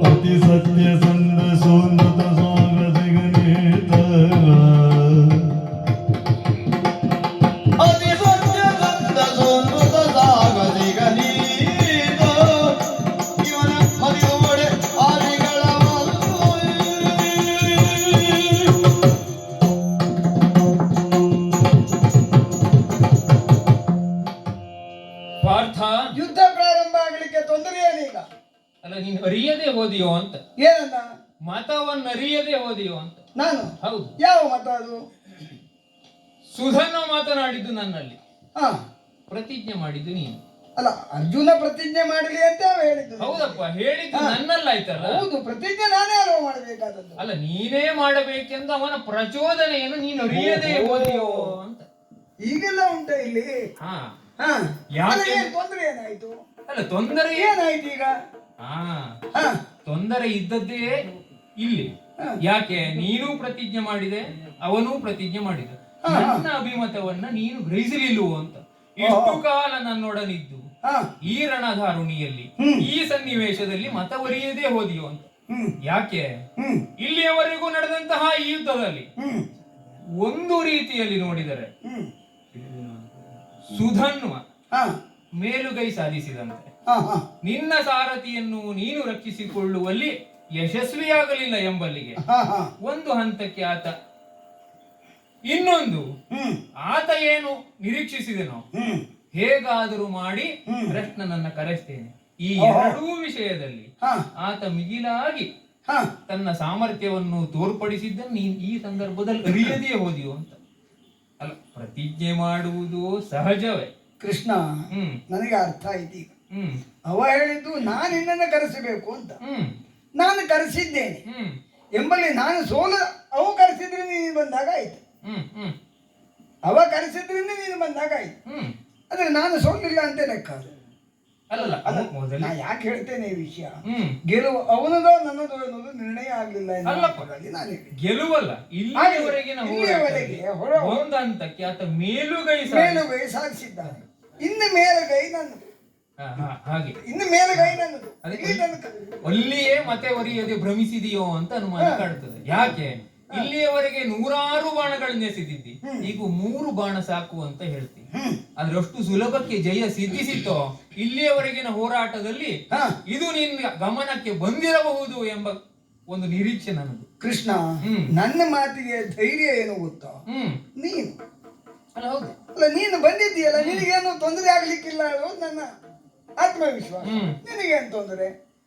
ಅತಿ ಸತ್ಯ ಸಂದ ಸೋನ್ನತ ಸ್ವಾಗತಿಗನೇತ ಅತಿ ಸತ್ಯ ಸಂದ ಸೋನ್ನತ ಸಾಗದಿಗ ನೀತ ಇವನ ಮದಿಯೋಡೆ ಆದಿಗಳ ಪಾರ್ಥ, ಯುದ್ಧ ಪ್ರಾರಂಭ ಆಗಲಿಕ್ಕೆ ತೊಂದರೆ ಏನೀಗ? ಅಲ್ಲ ನೀನು ಅರಿಯದೆ ಹೋದಿಯೋ ಅಂತ. ಏನನ್ನ? ಮತವನ್ನು ಅರಿಯದೆ ಹೋದಿಯೋ ಅಂತ. ನಾನು ಹೌದು, ಯಾವ ಮತ ಅದು? ಸುಧನ್ವ ಮಾತನಾಡಿದ್ದು ನನ್ನಲ್ಲಿ, ಹಾ, ಪ್ರತಿಜ್ಞೆ ಮಾಡಿದ್ದು ನೀನು. ಅಲ್ಲ, ಅರ್ಜುನ ಪ್ರತಿಜ್ಞೆ ಮಾಡಲಿ ಅಂತ ಅವ ಹೇಳಿದ್ದು. ಹೌದಪ್ಪ, ಹೇಳಿದ್ದು ನನ್ನಲ್ಲಿ ಆಯ್ತಲ್ಲ. ಹೌದು, ಪ್ರತಿಜ್ಞೆ ನಾನೇ ಅಲ್ವ ಮಾಡಬೇಕಾದದ್ದು. ಅಲ್ಲ, ನೀನೇ ಮಾಡಬೇಕೆಂದು ಅವನ ಪ್ರಚೋದನೆಯನ್ನು ನೀನು ಅರಿಯದೆ ಹೋದಿಯೋ ಅಂತ. ಈಗೆಲ್ಲ ಉಂಟ ಇಲ್ಲಿ? ಹಾ, ಹಾ, ಯಾಕೆ? ಅಲ್ಲ, ಏನ್ ತೊಂದರೆ ಏನಾಯ್ತು? ಅಲ್ಲ ತೊಂದರೆ ಏನಾಯ್ತು ಈಗ? ಹಾ, ಹಾ, ತೊಂದರೆ ಇದ್ದದ್ದೇ ಇಲ್ಲಿ. ಹಾ. ಯಾಕೆ? ನೀನು ಪ್ರತಿಜ್ಞೆ ಮಾಡಿದೆ, ಅವನೂ ಪ್ರತಿಜ್ಞೆ ಮಾಡಿದ. ಹಾ. ನನ್ನ ಅಭಿಮತವನ್ನ ನೀನು ಗ್ರಹಿಸಲಿಲ್ಲವೋ ಅಂತ. ಇಷ್ಟು ಕಾಲ ನನ್ನೊಡನಿದ್ದು ಹಾ, ಈ ರಣಧಾರುಣಿಯಲ್ಲಿ ಈ ಸನ್ನಿವೇಶದಲ್ಲಿ ಮತವರಿಯದೇ ಹೋದಿಯೋ ಅಂತ. ಹ್ಮ್, ಯಾಕೆ? ಹ್ಮ್, ಇಲ್ಲಿಯವರೆಗೂ ನಡೆದಂತಹ ಈ ಯುದ್ಧದಲ್ಲಿ ಹ್ಮ್, ಒಂದು ರೀತಿಯಲ್ಲಿ ನೋಡಿದರೆ ಹ್ಮ್, ಸುಧನ್ವ ಹಾ, ಮೇಲುಗೈ ಸಾಧಿಸಿದಂತೆ. ಹಾ, ಹಾ, ನಿನ್ನ ಸಾರಥಿಯನ್ನು ನೀನು ರಕ್ಷಿಸಿಕೊಳ್ಳುವಲ್ಲಿ ಯಶಸ್ವಿಯಾಗಲಿಲ್ಲ ಎಂಬಲ್ಲಿಗೆ ಹಾ, ಹಾ, ಒಂದು ಹಂತಕ್ಕೆ ಆತ. ಇನ್ನೊಂದು, ಹ್ಮ್, ಆತ ಏನು ನಿರೀಕ್ಷಿಸಿದೆನೋ ಹ್ಮ್, ಹೇಗಾದರೂ ಮಾಡಿ ಹ್ಮ್. ಕೃಷ್ಣನನ್ನ ಕರೆಸ್ತೇನೆ. ಈ ಓಹೋ. ಎರಡೂ ವಿಷಯದಲ್ಲಿ ಹಾ, ಆತ ಮಿಗಿಲಾಗಿ ಹಾ, ತನ್ನ ಸಾಮರ್ಥ್ಯವನ್ನು ತೋರ್ಪಡಿಸಿದ್ದನ್ನು ನೀನು ಈ ಸಂದರ್ಭದಲ್ಲಿ ಅರಿಯದೇ ಹೋದಿಯೋ ಅಂತ. ಅಲ್ಲ, ಪ್ರತಿಜ್ಞೆ ಮಾಡುವುದು ಸಹಜವೇ. ಕೃಷ್ಣ, ಹ್ಮ್ ನನಗೆ ಅರ್ಥ ಆಯ್ತು ಈಗ. ಹ್ಮ್ ಅವ ಹೇಳಿದ್ದು ನಾನು ನಿನ್ನನ್ನು ಕರೆಸಬೇಕು ಅಂತ. ಹ್ಮ್ ನಾನು ಕರೆಸಿದ್ದೇನೆ ಹ್ಮ್ ಎಂಬಲ್ಲಿ ನಾನು ಅವು ಕರೆಸಿದ್ರಿಂದ ನೀನು ಬಂದಾಗ ಆಯ್ತು. ಹ್ಮ್ ಹ್ಮ್ ಅವ ಕರೆಸಿದ್ರಿಂದ ನೀನು ಬಂದಾಗ ಆಯ್ತು. ಹ್ಮ್ ಅಂದ್ರೆ ನಾನು ಸೋಲಿಲ್ಲ ಅಂತ ಲೆಕ್ಕ ಅದು. ಅಲ್ಲಲ್ಲ, ಅಲ್ಲ, ಮೊದಲೇ ನಾ ಯಾಕೆ ಹೇಳ್ತೇನೆ ಈ ವಿಷಯ, ಹ್ಮ್ ಗೆಲುವು ಅವನದೋ ನನ್ನದೋ ಅನ್ನೋದು ನಿರ್ಣಯ ಆಗ್ಲಿಲ್ಲ ಅಲ್ಲಪ್ಪ. ನಾನು ಹೇಳಿದೆ. ಗೆಲುವಲ್ಲ, ಇಲ್ಲಿಯವರೆಗಿನ ಇಲ್ಲಿಯವರೆಗೆ ಒಂದು ಹಂತಕ್ಕೆ ಆತ ಮೇಲುಗೈ ಮೇಲುಗೈ ಸಾಧಿಸಿದ್ದಾನೆ. ಇನ್ನು ಮೇಲುಗೈ ನನ್ನದು, ಹಾಗೆ ಇನ್ನು ಮೇಲುಗೈ ನನ್ನದು. ಅದಕ್ಕೆ ಇಲ್ಲಿ ತನಕ ಅಲ್ಲಿಯೇ ಮತ್ತೆ ಒರಿಯದೆ ಭ್ರಮಿಸಿದೆಯೋ ಅಂತ ಅನುಮಾನ ಕಾಡ್ತದೆ. ಯಾಕೆ? ಇಲ್ಲಿಯವರೆಗೆ 100 ಬಾಣಗಳನ್ನ ಎಸೆದಿದ್ದಿ, ಈಗ 3 ಬಾಣ ಸಾಕು ಅಂತ ಹೇಳ್ತೀನಿ. ಆದ್ರೆ ಅಷ್ಟು ಸುಲಭಕ್ಕೆ ಜಯ ಸಿದ್ಧಿಸಿತ್ತೋ ಇಲ್ಲಿಯವರೆಗಿನ ಹೋರಾಟದಲ್ಲಿ ಹಾ. ಇದು ನಿನ್ನ ಗಮನಕ್ಕೆ ಬಂದಿರಬಹುದು ಎಂಬ ಒಂದು ನಿರೀಕ್ಷೆ ನನ್ನದು. ಕೃಷ್ಣ, ನನ್ನ ಮಾತಿಗೆ ಧೈರ್ಯ ಏನು ಗೊತ್ತಾ? ನೀನು ಅಲ್ಲ, ಹೌದು, ಅಲ್ಲ, ನೀನು ಬಂದಿದ್ದೀಯಲ್ಲ, ನಿನಗೇನು ತೊಂದರೆ ಆಗ್ಲಿಕ್ಕಿಲ್ಲ ಅನ್ನೋದು ನನ್ನ ಆತ್ಮವಿಶ್ವಾಸ. ನಿನಗೇನು ತೊಂದರೆ?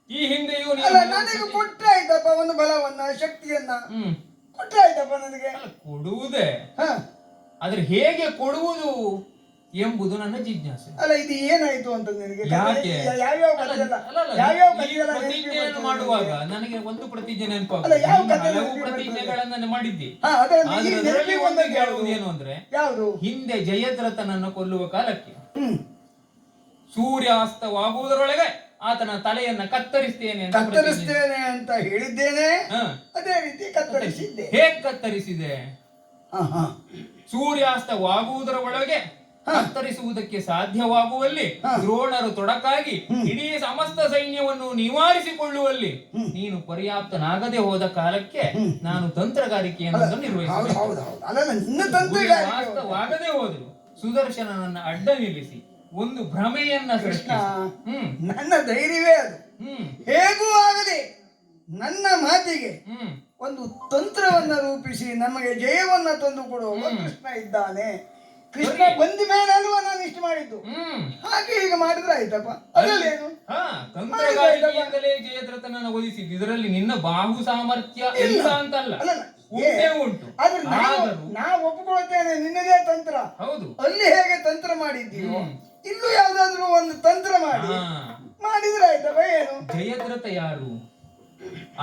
ಈ ಹಿಂದೆಯೂ ಅಲ್ಲ, ನನಗೆ ಕೊಟ್ಟಾಯ್ತಪ್ಪ ಒಂದು ಬಲವನ್ನ, ಶಕ್ತಿಯನ್ನ ಕೊಟ್ಟಾಯ್ತಪ್ಪ ನನಗೆ. ಕೊಡುವುದೇ, ಹ, ಆದ್ರೆ ಹೇಗೆ ಕೊಡುವುದು ಎಂಬುದು ನನ್ನ ಜಿಜ್ಞಾಸೆ. ಅಲ್ಲ, ಇದು ಏನಾಯ್ತು ಅಂತ ನಿನಗೆ? ಯಾಕೆ? ಯಾವ್ಯಾವ ಕಥೆಯಲ್ಲ, ಯಾವ್ಯಾವ ಕಥೆಯಲ್ಲ ಪ್ರತಿಜ್ಞೆಯನ್ನು ಮಾಡುವಾಗ ನನಗೆ ಒಂದು ಪ್ರತಿಜ್ಞೆ ಅಲ್ಲ, ನೆನಪಾಗ, ಯಾವ ಕಥೆ ಹಲವು ನೆನಪಿಗೆ ಪ್ರತಿಜ್ಞೆಗಳನ್ನ ಮಾಡಿದ್ದೆ. ಹಾ, ಅದರಲ್ಲಿ ಆದ್ರೆ ಈ ಅದರಲ್ಲಿ ನೆನಪಿಗೆ ಒಂದು ಬಂದದ್ದು ಯಾವುದು? ಏನು ಅಂದ್ರೆ, ಯಾವುದು? ಹಿಂದೆ ಜಯದ್ರಥನನ್ನು ಕೊಲ್ಲುವ ಕಾಲಕ್ಕೆ ಹ್ಮ್, ಸೂರ್ಯಾಸ್ತವಾಗುವುದರೊಳಗೆ ಆತನ ತಲೆಯನ್ನ ಕತ್ತರಿಸ್ತೇನೆ ಅಂತ ಪ್ರತಿಜ್ಞೆ. ಕತ್ತರಿಸ್ತೇನೆ ಅಂತ ಹೇಳಿದ್ದೇನೆ, ಹ. ಅದೇ ರೀತಿ ಕತ್ತರಿಸಿದ್ದೆ. ಹೇಗ್ ಕತ್ತರಿಸಿದೆ? ಹ, ಹ, ಸೂರ್ಯಾಸ್ತವಾಗುವುದರ ಒಳಗೆ ಕತ್ತರಿಸುವುದಕ್ಕೆ ಸಾಧ್ಯವಾಗುವಲ್ಲಿ ದ್ರೋಣರು ತೊಡಕಾಗಿ ಇಡೀ ಸಮಸ್ತ ಸೈನ್ಯವನ್ನು ನಿವಾರಿಸಿಕೊಳ್ಳುವಲ್ಲಿ ನೀನು ಪರ್ಯಾಪ್ತನಾಗದೆ ಹೋದ ಕಾಲಕ್ಕೆ ನಾನು ತಂತ್ರಗಾರಿಕೆಯನ್ನು ನಿರ್ವಹಿಸಿದೆ. ಅಲ್ಲ ನಿನ್ನ ತಂತ್ರಗಾರಿಕೆ ವಾಸ್ತವಾಗದೆ ಹೋದ್ರು ಸುದರ್ಶನನನ್ನ ಅಡ್ಡ ನಿಲ್ಲಿಸಿ ಒಂದು ಭ್ರಮೆಯನ್ನ ಸೃಷ್ಟಿ. ನನ್ನ ಧೈರ್ಯವೇ ಅದು. ಹೇಗೂ ಆಗಲಿ ನನ್ನ ಮಾತಿಗೆ ಒಂದು ತಂತ್ರವನ್ನ ರೂಪಿಸಿ ನಮಗೆ ಜಯವನ್ನ ತಂದು ಕೊಡುವ ಕೃಷ್ಣ ಇದ್ದಾನೆ. ಕೃಷ್ಣ ಬಂದ ಮೇಲೆ ಅಲ್ವಾ ನಾನು ಇಷ್ಟು ಮಾಡಿದ್ದು, ಹಾಗೆ ಈಗ ಮಾಡಿದ್ರೆ ಆಯ್ತಪ್ಪ. ಅದಲ್ಲೇನು ತಂತ್ರಗಾರಿಕೆಯಿಂದಲೇ ಜಯದ್ರಥನನ್ನು ಒಲಿಸಿದ್ದು. ಇದರಲ್ಲಿ ನಿನ್ನ ಬಾಹು ಸಾಮರ್ಥ್ಯ ಇಲ್ಲ ಅಂತಲ್ಲ, ಉಂಟು. ಆದ್ರೆ ನಾವು ಒಪ್ಪಿಕೊಳ್ತೇನೆ ನಿನ್ನದೇ ತಂತ್ರ. ಹೌದು, ಅಲ್ಲಿ ಹೇಗೆ ತಂತ್ರ ಮಾಡಿದ್ದೀವೋ ಇಲ್ಲೂ ಯಾವ್ದಾದ್ರು ಒಂದು ತಂತ್ರ ಮಾಡಿದ್ರೆ ಆಯ್ತಪ್ಪ. ಏನು ಜಯದ್ರಥ ಯಾರು?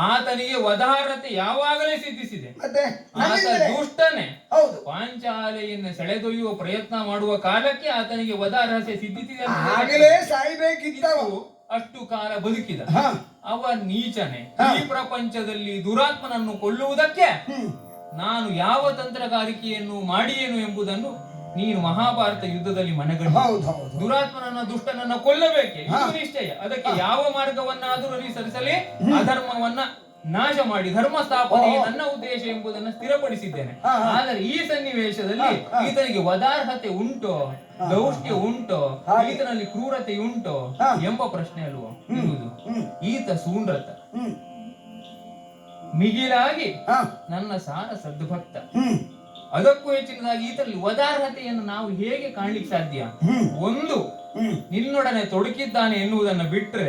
ಆತನಿಗೆ ವಧಾರತೆ ಯಾವಾಗಲೇ ಸಿದ್ಧಿಸಿದೆ. ಮತ್ತೆ ಆತ ದುಷ್ಟನೇ. ಹೌದು, ಪಾಂಚಾಲೆಯನ್ನು ಸೆಳೆದೊಯ್ಯುವ ಪ್ರಯತ್ನ ಮಾಡುವ ಕಾಲಕ್ಕೆ ಆತನಿಗೆ ವಧಾರತೆ ಸಿದ್ಧಿಸಿದೆ. ಆಗಲೇ ಸಾಯ್ಬೇಕಿದ್ದವು. ಅಷ್ಟು ಕಾಲ ಬದುಕಿದ ಅವ ನೀಚನೆ. ಈ ಪ್ರಪಂಚದಲ್ಲಿ ದುರಾತ್ಮನನ್ನು ಕೊಲ್ಲುವುದಕ್ಕೆ ನಾನು ಯಾವ ತಂತ್ರಗಾರಿಕೆಯನ್ನು ಮಾಡಿಯೇನು ಎಂಬುದನ್ನು ನೀನು ಮಹಾಭಾರತ ಯುದ್ಧದಲ್ಲಿ ಮನಗಂಡು ದುರಾತ್ಮನನ್ನ ದುಷ್ಟನನ್ನ ಕೊಲ್ಲಬೇಕೆ ಇದು ನಿಶ್ಚಯ. ಅದಕ್ಕೆ ಯಾವ ಮಾರ್ಗವನ್ನಾದರೂ ಅನುಸರಿಸಲಿ, ಅಧರ್ಮವನ್ನ ನಾಶ ಮಾಡಿ ಧರ್ಮ ಸ್ಥಾಪನೆ ನನ್ನ ಉದ್ದೇಶ ಎಂಬುದನ್ನು ಸ್ಥಿರಪಡಿಸಿದ್ದೇನೆ. ಆದರೆ ಈ ಸನ್ನಿವೇಶದಲ್ಲಿ ಈತನಿಗೆ ವದಾರ್ಹತೆ ಉಂಟೋ, ದೌಷ್ಟ್ಯ ಉಂಟೋ, ಈತನಲ್ಲಿ ಕ್ರೂರತೆ ಉಂಟೋ ಎಂಬ ಪ್ರಶ್ನೆ ಅಲ್ವೋ ಇರುವುದು. ಈತ ಸೂಂಡ್ರತ, ಮಿಗಿಲಾಗಿ ನನ್ನ ಸಾರ ಸದ್ಭಕ್ತ. ಅದಕ್ಕೂ ಹೆಚ್ಚಿನದಾಗಿ ಈತರಲ್ಲಿ ವದಾರ್ಹತೆಯನ್ನು ನಾವು ಹೇಗೆ ಕಾಣ್ಲಿಕ್ಕೆ ಸಾಧ್ಯ? ಒಂದು, ನಿನ್ನೊಡನೆ ತೊಡಕಿದ್ದಾನೆ ಎನ್ನುವುದನ್ನು ಬಿಟ್ರೆ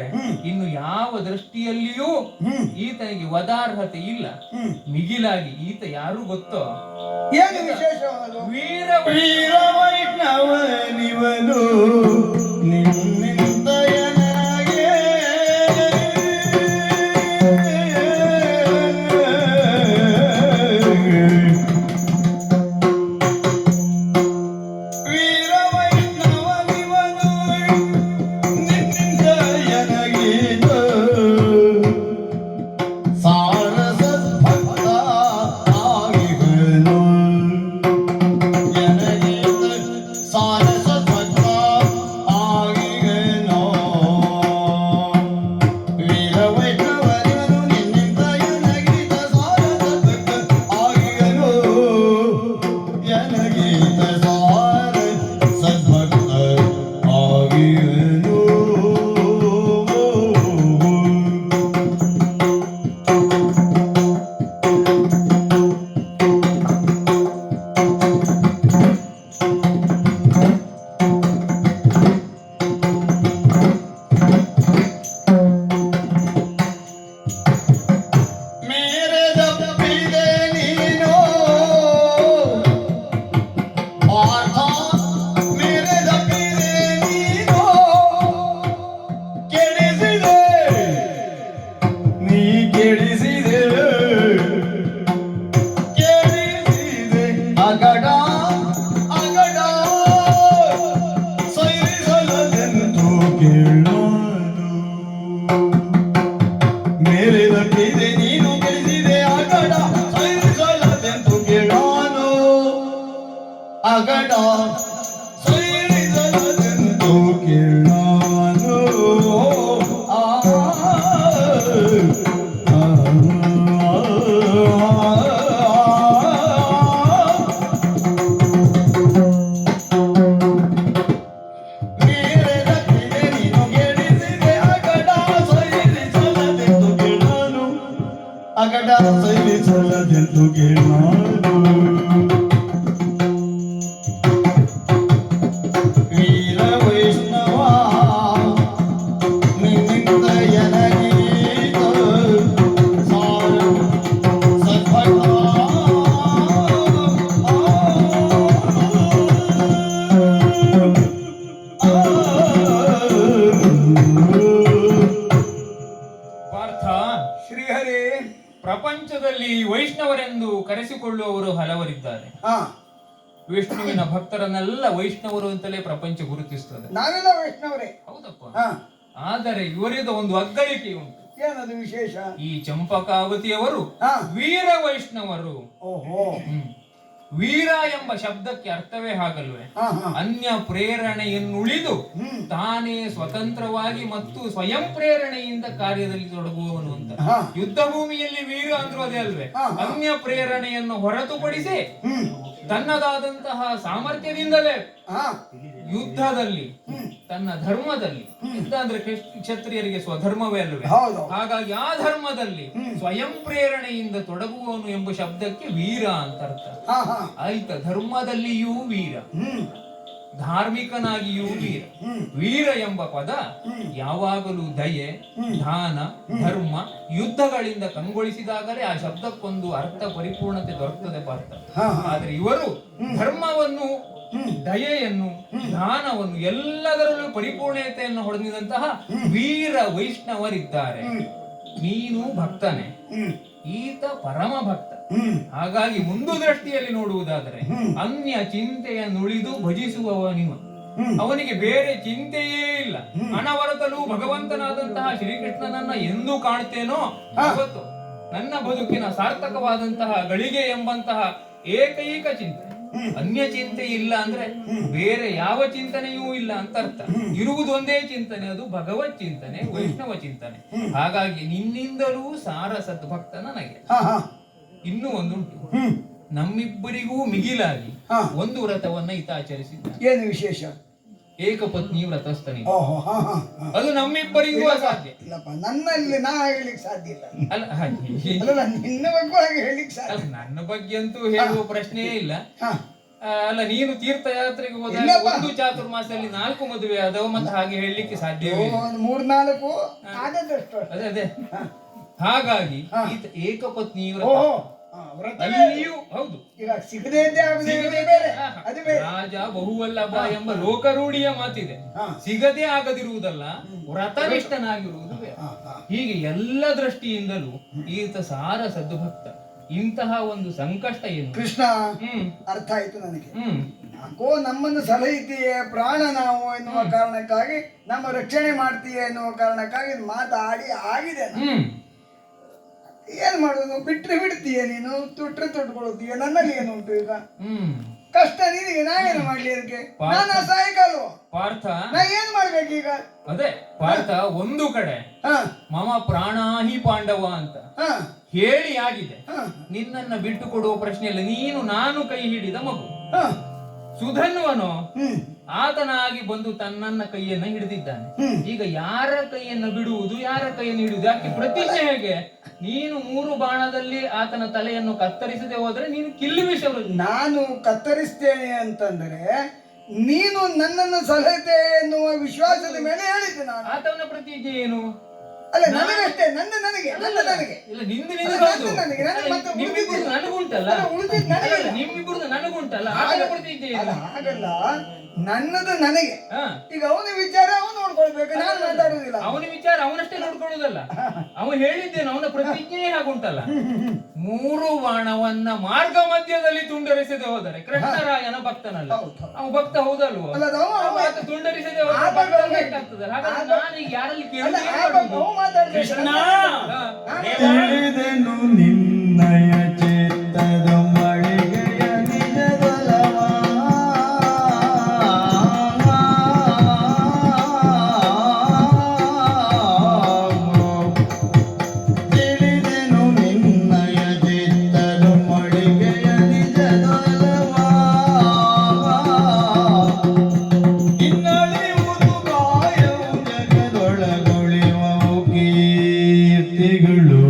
ಇನ್ನು ಯಾವ ದೃಷ್ಟಿಯಲ್ಲಿಯೂ ಈತನಿಗೆ ವದಾರ್ಹತೆ ಇಲ್ಲ. ಮಿಗಿಲಾಗಿ ಈತ ಯಾರು ಗೊತ್ತೋ? ಏನು ವಿಶೇಷ? ವೀರ ವೈಷ್ಣವನಿವನು ನಿನ್ನಂತಯನಾಗೆ ಪ್ರಪಂಚದಲ್ಲಿ ವೈಷ್ಣವರೆಂದು ಕರೆಸಿಕೊಳ್ಳುವವರು ಹಲವರಿದ್ದಾರೆ. ವಿಷ್ಣುವಿನ ಭಕ್ತರನ್ನೆಲ್ಲ ವೈಷ್ಣವರು ಅಂತಲೇ ಪ್ರಪಂಚ ಗುರುತಿಸುತ್ತದೆ. ನಾವೆಲ್ಲ ವೈಷ್ಣವರೇ. ಹೌದಪ್ಪ. ಆದರೆ ಇವರಿದ ಒಂದು ಅಗ್ಗಳಿಕೆ ಉಂಟು. ಏನದು ವಿಶೇಷ? ಈ ಚಂಪಕಾವತಿಯವರು ವೀರ ವೈಷ್ಣವರು. ಓಹೋ. ವೀರ ಎಂಬ ಶಬ್ದಕ್ಕೆ ಅರ್ಥವೇ ಹಾಗಲ್ವೇ? ಹಾ ಹಾ ಅನ್ಯ ಪ್ರೇರಣೆಯನ್ನುಳಿದು ತಾನೇ ಸ್ವತಂತ್ರವಾಗಿ ಮತ್ತು ಸ್ವಯಂ ಪ್ರೇರಣೆಯಿಂದ ಕಾರ್ಯದಲ್ಲಿ ತೊಡಗುವವನು ಅಂತ. ಹಾ. ಯುದ್ಧ ಭೂಮಿಯಲ್ಲಿ ವೀರ ಅಂದ್ರೂ ಅದೇ ಅಲ್ವೇ? ಹಾ. ಅನ್ಯ ಪ್ರೇರಣೆಯನ್ನು ಹೊರತುಪಡಿಸಿ ಹ್ಮ್ ತನ್ನದಾದಂತಹ ಸಾಮರ್ಥ್ಯದಿಂದಲೇ ಹಾ ಯುದ್ಧದಲ್ಲಿ ತನ್ನ ಧರ್ಮದಲ್ಲಿ, ಯುದ್ಧ ಅಂದ್ರೆ ಕ್ಷತ್ರಿಯರಿಗೆ ಸ್ವಧರ್ಮವೇ ಅಲ್ವೇ? ಹೌದು. ಹಾಗಾಗಿ ಆ ಧರ್ಮದಲ್ಲಿ ಸ್ವಯಂ ಪ್ರೇರಣೆಯಿಂದ ತೊಡಗುವವನು ಎಂಬ ಶಬ್ದಕ್ಕೆ ವೀರ ಅಂತ ಅರ್ಥ. ಹಾ ಹಾ ಆಯ್ತಾ? ಧರ್ಮದಲ್ಲಿಯೂ ವೀರ, ಹ್ಮ್ ಧಾರ್ಮಿಕನಾಗಿಯೂ ವೀರ. ವೀರ ಎಂಬ ಪದ ಯಾವಾಗಲೂ ದಯೆ, ದಾನ, ಧರ್ಮ, ಯುದ್ಧಗಳಿಂದ ಕಂಗೊಳಿಸಿದಾಗಲೇ ಆ ಶಬ್ದಕ್ಕೊಂದು ಅರ್ಥ ಪರಿಪೂರ್ಣತೆ ದೊರಕುತ್ತದೆ ಪಾರ್ಥ. ಆದ್ರೆ ಇವರು ಧರ್ಮವನ್ನು, ದಯೆಯನ್ನು, ದಾನವನ್ನು ಎಲ್ಲದರಲ್ಲೂ ಪರಿಪೂರ್ಣತೆಯನ್ನು ಹೊಡೆದಿದಂತಹ ವೀರ ವೈಷ್ಣವರಿದ್ದಾರೆ. ನೀನು ಭಕ್ತನೇ, ಈತ ಪರಮ ಭಕ್ತ. ಹಾಗಾಗಿ ಮುಂದು ದೃಷ್ಟಿಯಲ್ಲಿ ನೋಡುವುದಾದರೆ ಅನ್ಯ ಚಿಂತೆಯನ್ನುಳಿದು ಭಜಿಸುವವನಿವ. ಅವನಿಗೆ ಬೇರೆ ಚಿಂತೆಯೇ ಇಲ್ಲ. ಅನವರತಲೂ ಭಗವಂತನಾದಂತಹ ಶ್ರೀಕೃಷ್ಣನನ್ನ ಎಂದು ಕಾಣ್ತೇನೋ ಅವತ್ತು ನನ್ನ ಬದುಕಿನ ಸಾರ್ಥಕವಾದಂತಹ ಗಳಿಗೆ ಎಂಬಂತಹ ಏಕೈಕ ಚಿಂತೆ. ಅನ್ಯ ಚಿಂತೆ ಇಲ್ಲ ಅಂದ್ರೆ ಬೇರೆ ಯಾವ ಚಿಂತನೆಯೂ ಇಲ್ಲ ಅಂತ ಅರ್ಥ. ಇರುವುದು ಒಂದೇ ಚಿಂತನೆ, ಅದು ಭಗವತ್ ಚಿಂತನೆ, ವೈಷ್ಣವ ಚಿಂತನೆ. ಹಾಗಾಗಿ ನಿನ್ನಿಂದಲೂ ಸಾರ ಸದ್ಭಕ್ತ ನನಗೆ. ಇನ್ನೂ ಒಂದುಂಟು, ನಮ್ಮಿಬ್ಬರಿಗೂ ಮಿಗಿಲಾಗಿ ಒಂದು ವ್ರತವನ್ನ ಈತ ಆಚರಿಸಿದ್ದ. ಏನು ವಿಶೇಷ? ಏಕಪತ್ನಿ ವ್ರತಸ್ಥನಿ. ಓಹೋ ಹಾ ಹಾ ಅದು ನಮ್ಮಿಬ್ಬರಿಗೂ ಅಸಾಧ್ಯ. ಇಲ್ಲಪ್ಪ, ನನ್ನಲ್ಲಿ ನಾ ಹೇಳಲಿಕ್ಕೆ ಸಾಧ್ಯ ಇಲ್ಲ. ಅಲ್ಲ ಅಲ್ಲ, ನಿನ್ನ ಬಗ್ಗೆ ಹಾಗೆ ಹೇಳಲಿಕ್ಕೆ ಸಾಧ್ಯ. ನನ್ನ ಬಗ್ಗೆ ಅಂತೂ ಹೇಳುವ ಪ್ರಶ್ನೆಯೇ ಇಲ್ಲ. ಹಾ ಅಲ್ಲ, ನೀನು ತೀರ್ಥಯಾತ್ರೆಗೆ ಹೋದಾಗ ಇಲ್ಲಪ್ಪ. ಒಂದು ಚಾತುರ್ಮಾಸದಲ್ಲಿ 4 ಮದುವೆ ಆದವು, ಮತ್ತೆ ಹಾಗೆ ಹೇಳಲಿಕ್ಕೆ ಸಾಧ್ಯವೇ ಇಲ್ಲ. ಒಂದು 3-4 ಆದದಷ್ಟು. ಅದೇ ಅದೇ. ಹಾಗಾಗಿ ಈತ ಏಕಪತ್ನಿ ವ್ರತ. ಓಹೋ ವ್ರತ ಅಲ್ಲಿಯೂ ಹೌದು. ಈಗ ಸಿಗದೆ ಇದ್ದೇ ಆಗದೆ ಇರೋದೇ ಬೇರೆ, ಅದು ಬೇರೆ. ರಾಜ ಬಹುವಲ್ಲಭ ಎಂಬ ಲೋಕರೂಢಿಯ ಮಾತಿದೆ. ಸಿಗದೆ ಆಗದಿರುವುದಲ್ಲ, ವ್ರತನಿಷ್ಠನಾಗಿರುವುದು ಬೇರೆ. ಹೀಗೆ ಎಲ್ಲ ದೃಷ್ಟಿಯಿಂದಲೂ ಈತ ಸಾರ ಸದ್ಭಕ್ತ. ಇಂತಹ ಒಂದು ಸಂಕಷ್ಟ ಏನು ಕೃಷ್ಣ ಅರ್ಥ ಆಯ್ತು ನನಗೆ. ಯಾಕೋ ನಮ್ಮನ್ನು ಸಲಹಿತೀಯೇ, ಪ್ರಾಣ ನಾವು ಎನ್ನುವ ಕಾರಣಕ್ಕಾಗಿ, ನಮ್ಮ ರಕ್ಷಣೆ ಮಾಡ್ತೀಯ ಎನ್ನುವ ಕಾರಣಕ್ಕಾಗಿ ಮಾತಾಡಿ ಆಗಿದೆ. ಏನ್ ಮಾಡುದು? ಬಿಟ್ರೆ ಬಿಡ್ತೀಯ ನೀನು, ತುಟ್ರೆ ತೊಟ್ಕೊಳ್ತೀಯ. ನನ್ನಲ್ಲಿ ಏನು ಉಂಟು ಈಗ? ಕಷ್ಟ ನಿನಗೆ, ನಾವೇನು ಮಾಡ್ಲಿ ಅದಕ್ಕೆ? ನಾನು ಸಹಾಯಕಲ್ವ ಪಾರ್ಥ? ನಾ ಏನ್ ಮಾಡ್ಬೇಕೀಗ? ಅದೇ ಪಾರ್ಥ, ಒಂದು ಕಡೆ ಮಮ ಪ್ರಾಣಾಹಿ ಪಾಂಡವ ಅಂತ ಹೇಳಿ ಆಗಿದೆ. ನಿನ್ನನ್ನ ಬಿಟ್ಟು ಕೊಡುವ ಪ್ರಶ್ನೆಯಲ್ಲಿ ನೀನು ನಾನು ಕೈ ಹಿಡಿದ ಮಗು. ಸುಧನ್ವನು ಆತನಾಗಿ ಬಂದು ತನ್ನನ್ನ ಕೈಯನ್ನ ಹಿಡಿದಿದ್ದಾನೆ. ಈಗ ಯಾರ ಕೈಯನ್ನ ಬಿಡುವುದು, ಯಾರ ಕೈಯನ್ನು ಹಿಡಿಯುವುದು? ಯಾಕೆ ಪ್ರತಿಜ್ಞೆ ಹೇಗೆ? ನೀನು 3 ಬಾಣದಲ್ಲಿ ಆತನ ತಲೆಯನ್ನು ಕತ್ತರಿಸದೆ ಹೋದ್ರೆ ನೀನು ಕಿಲ್ಲುವಿಷರು. ನಾನು ಕತ್ತರಿಸ್ತೇನೆ ಅಂತಂದ್ರೆ ನೀನು ನನ್ನನ್ನು ಸಲಹೆ ಎನ್ನುವ ವಿಶ್ವಾಸದ ಮೇಲೆ ಹೇಳಿದ್ದೆ ನಾನು. ಆತನ ಪ್ರತಿಜ್ಞೆ ಏನು? ಅಲ್ಲ, ನನಗಷ್ಟೇ, ನನಗೆ ಇಲ್ಲ, ನಿಂದು ನನಗುಂಟಲ್ಲ, ನಿಮ್ಮಿಬ್ಬರದು ನನಗುಂಟಲ್ಲ. ಆತನ ಪ್ರತಿಜ್ಞೆ ಏನು? ಹಾಗಲ್ಲ, ನನ್ನದು ನನಗೆ. ಈಗ ಅವನ ವಿಚಾರ ಅವನು ನೋಡ್ಕೊಳ್ಬೇಕು, ನಾನು ಮಾತಾಡುದಿಲ್ಲ. ಅವನ ವಿಚಾರ ಅವನಷ್ಟೇ ನೋಡ್ಕೊಳ್ಳುದಲ್ಲ, ಅವನು ಹೇಳಿದ್ದೇನು, ಅವನ ಪ್ರತಿಜ್ಞೆ ಹಾಗುಂಟಲ್ಲ. 3 ಬಾಣವನ್ನ ಮಾರ್ಗ ಮಧ್ಯದಲ್ಲಿ ತುಂಡರಿಸದೆ ಹೋದರೆ ಕೃಷ್ಣರಾಯನ ಭಕ್ತನಲ್ಲ, ಅವ ಭಕ್ತ ಹೌದಲ್ವೋ? ತುಂಡರಿಸದೆ ಹೋಗ್ತದೆ. ಹಾಗಾಗಿ ನಾನೀಗ ಯಾರಲ್ಲಿ ಕೇಳಿದೆನು ನಿನ್ನಯ ಚಿತ್ತದ ಮಳಿಗೆಯ ನಿಜದಲವ ತಿಳಿದೆನು. ನಿನ್ನಯ ಚಿತ್ತದ ಮಳಿಗೆಯ ನಿಜದಲವ ಇನ್ನಳಿಯುವುದು ಗಾಯವು ಜಗದೊಳಗುಳಿಯುವವು ಕೀರ್ತಿಗಳು.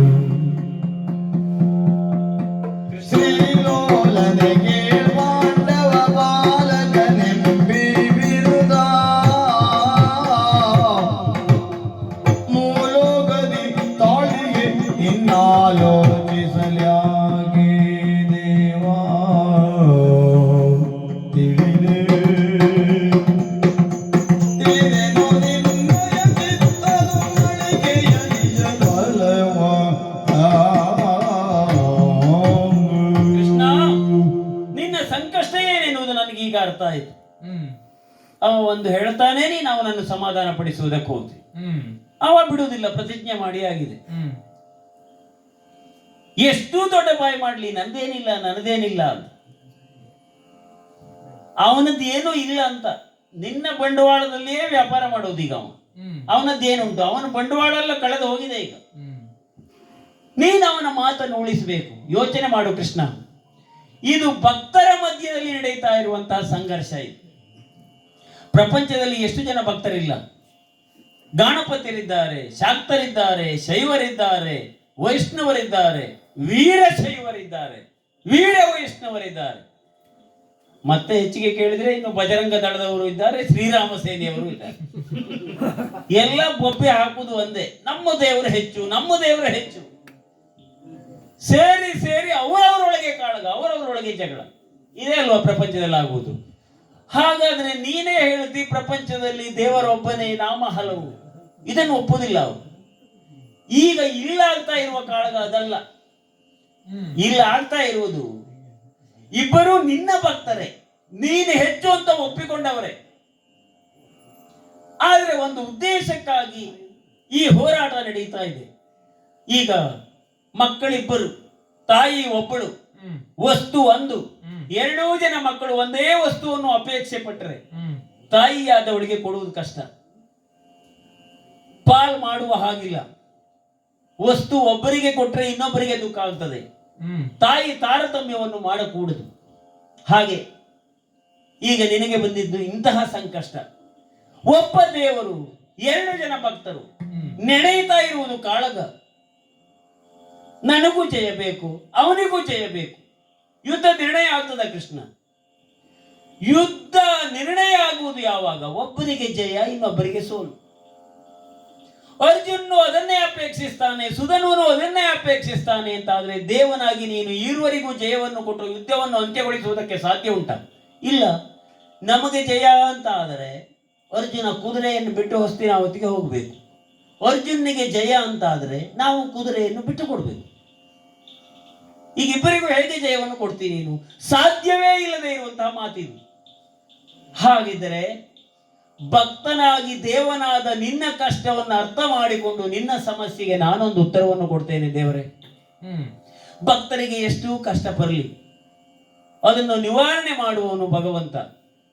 ಶ್ರೀಲೋಲನೆಗೆ ಪಾಂಡವ ಬಾಲಕನೆಂಬಿ ಬಿರುದ ಮೂಲೋಗದಿ ತಾಳಿಗೆ ಇನ್ನಾಲೋಚಿಸಲ್ಯಾಗೆ ದೇವಾ ತಿಳಿದೆನು ನಿನ್ನಯ ಚಿತ್ತದ ಮಳಿಗೆಯ ನಿಜ ಬಲವ. ಕೃಷ್ಣ, ನಿನ್ನ ಸಂಕಷ್ಟ ಏನೆನ್ನುವುದು ನನಗೀಗ ಅರ್ಥ ಆಯ್ತು. ಅವ ಒಂದು ಹೇಳ್ತಾನೆ, ನೀನು ಅವನನ್ನು ಸಮಾಧಾನ ಪಡಿಸುವುದಕ್ಕೆ ಹೋಗ್ತಿ. ಅವ ಬಿಡುವುದಿಲ್ಲ, ಪ್ರತಿಜ್ಞೆ ಮಾಡಿ ಆಗಿದೆ. ಎಷ್ಟು ದೊಡ್ಡ ಬಾಯಿ ಮಾಡ್ಲಿ, ನಂದೇನಿಲ್ಲ ಅಂತ. ಅವನದ್ದು ಏನೂ ಇಲ್ಲ ಅಂತ. ನಿನ್ನ ಬಂಡವಾಳದಲ್ಲಿಯೇ ವ್ಯಾಪಾರ ಮಾಡೋದು ಈಗ ಅವನು. ಅವನದ್ದು ಏನುಂಟು? ಅವನ ಬಂಡವಾಳ ಎಲ್ಲ ಕಳೆದು ಹೋಗಿದೆ ಈಗ. ನೀನು ಅವನ ಮಾತನ್ನು ಉಳಿಸಬೇಕು. ಯೋಚನೆ ಮಾಡು ಕೃಷ್ಣ, ಇದು ಭಕ್ತರ ಮಧ್ಯದಲ್ಲಿ ನಡೆಯುತ್ತಾ ಇರುವಂತಹ ಸಂಘರ್ಷ. ಇದು ಪ್ರಪಂಚದಲ್ಲಿ ಎಷ್ಟು ಜನ ಭಕ್ತರಿಲ್ಲ? ಗಾಣಪತ್ಯರಿದ್ದಾರೆ, ಶಾಕ್ತರಿದ್ದಾರೆ, ಶೈವರಿದ್ದಾರೆ, ವೈಷ್ಣವರಿದ್ದಾರೆ, ವೀರಶೈವರಿದ್ದಾರೆ, ವೀರ ವೈಷ್ಣವರಿದ್ದಾರೆ. ಮತ್ತೆ ಹೆಚ್ಚಿಗೆ ಕೇಳಿದ್ರೆ ಇನ್ನು ಬಜರಂಗ ದಳದವರು ಇದ್ದಾರೆ, ಶ್ರೀರಾಮ ಸೇನೆಯವರು ಇದ್ದಾರೆ. ಎಲ್ಲ ಬೊಬ್ಬೆ ಹಾಕುವುದು ಒಂದೇ, ನಮ್ಮ ದೇವರು ಹೆಚ್ಚು, ನಮ್ಮ ದೇವರು ಹೆಚ್ಚು. ಸೇರಿ ಸೇರಿ ಅವರವರೊಳಗೆ ಕಾಳಗ, ಅವರವರೊಳಗೆ ಜಗಳ. ಇದೇ ಅಲ್ವಾ ಪ್ರಪಂಚದಲ್ಲಿ ಆಗುವುದು. ಹಾಗಾದ್ರೆ ನೀನೇ ಹೇಳ್ತಿ ಪ್ರಪಂಚದಲ್ಲಿ ದೇವರೊಬ್ಬನೇ, ನಾಮ ಹಲವು. ಇದನ್ನು ಒಪ್ಪುದಿಲ್ಲ ಅವರು. ಈಗ ಇಲ್ಲ ಆಗ್ತಾ ಇರುವ ಕಾಳಗ ಅದಲ್ಲ. ಇಲ್ಲ ಆಗ್ತಾ ಇರುವುದು ಇಬ್ಬರು ನಿನ್ನ ಭಕ್ತರೇ, ನೀನು ಹೆಚ್ಚು ಅಂತ ಒಪ್ಪಿಕೊಂಡವರೇ. ಆದ್ರೆ ಒಂದು ಉದ್ದೇಶಕ್ಕಾಗಿ ಈ ಹೋರಾಟ ನಡೀತಾ ಇದೆ. ಈಗ ಮಕ್ಕಳಿಬ್ಬರು, ತಾಯಿ ಒಬ್ಬಳು, ವಸ್ತು ಒಂದು. ಎರಡೂ ಜನ ಮಕ್ಕಳು ಒಂದೇ ವಸ್ತುವನ್ನು ಅಪೇಕ್ಷೆ ಪಟ್ಟರೆ ತಾಯಿಯಾದವಳಿಗೆ ಕೊಡುವುದು ಕಷ್ಟ. ಪಾಲ್ ಮಾಡುವ ಹಾಗಿಲ್ಲ. ವಸ್ತು ಒಬ್ಬರಿಗೆ ಕೊಟ್ಟರೆ ಇನ್ನೊಬ್ಬರಿಗೆ ದುಃಖ ಆಗ್ತದೆ. ತಾಯಿ ತಾರತಮ್ಯವನ್ನು ಮಾಡಕೂಡದು. ಹಾಗೆ ಈಗ ನಿನಗೆ ಬಂದಿದ್ದು ಇಂತಹ ಸಂಕಷ್ಟ. ಒಬ್ಬ ದೇವರು, ಎರಡು ಜನ ಭಕ್ತರು, ನಡೆಯುತ್ತಾ ಇರುವುದು ಕಾಳಗ. ನನಗೂ ಜಯ ಬೇಕು, ಅವನಿಗೂ ಜಯ ಬೇಕು. ಯುದ್ಧ ನಿರ್ಣಯ ಆಗ್ತದ ಕೃಷ್ಣ? ಯುದ್ಧ ನಿರ್ಣಯ ಆಗುವುದು ಯಾವಾಗ? ಒಬ್ಬರಿಗೆ ಜಯ, ಇನ್ನೊಬ್ಬರಿಗೆ ಸೋಲು. ಅರ್ಜುನನು ಅದನ್ನೇ ಅಪೇಕ್ಷಿಸ್ತಾನೆ, ಸುಧನುವನು ಅದನ್ನೇ ಅಪೇಕ್ಷಿಸ್ತಾನೆ ಅಂತಾದ್ರೆ ದೇವನಾಗಿ ನೀನು ಈರುವರೆಗೂ ಜಯವನ್ನು ಕೊಟ್ಟು ಯುದ್ಧವನ್ನು ಅಂತ್ಯಗೊಳಿಸುವುದಕ್ಕೆ ಸಾಧ್ಯ ಉಂಟ? ಇಲ್ಲ. ನಮಗೆ ಜಯ ಅಂತ ಆದರೆ ಅರ್ಜುನ ಕುದುರೆಯನ್ನು ಬಿಟ್ಟು ಹಸ್ತಿನಾವತಿಗೆ ಹೋಗಬೇಕು. ಅರ್ಜುನಿಗೆ ಜಯ ಅಂತ ಆದರೆ ನಾವು ಕುದುರೆಯನ್ನು ಬಿಟ್ಟು ಕೊಡಬೇಕು. ಈಗ ಇಬ್ಬರಿಗೂ ಹೇಗೆ ಜಯವನ್ನು ಕೊಡ್ತೀನಿ ನೀನು? ಸಾಧ್ಯವೇ ಇಲ್ಲದೆ ಇರುವಂತಹ ಮಾತಿದು. ಹಾಗಿದ್ದರೆ ಭಕ್ತನಾಗಿ ದೇವನಾದ ನಿನ್ನ ಕಷ್ಟವನ್ನು ಅರ್ಥ ಮಾಡಿಕೊಂಡು ನಿನ್ನ ಸಮಸ್ಯೆಗೆ ನಾನೊಂದು ಉತ್ತರವನ್ನು ಕೊಡ್ತೇನೆ ದೇವರೇ. ಭಕ್ತರಿಗೆ ಎಷ್ಟು ಕಷ್ಟ ಬರಲಿ, ಅದನ್ನು ನಿವಾರಣೆ ಮಾಡುವವನು ಭಗವಂತ.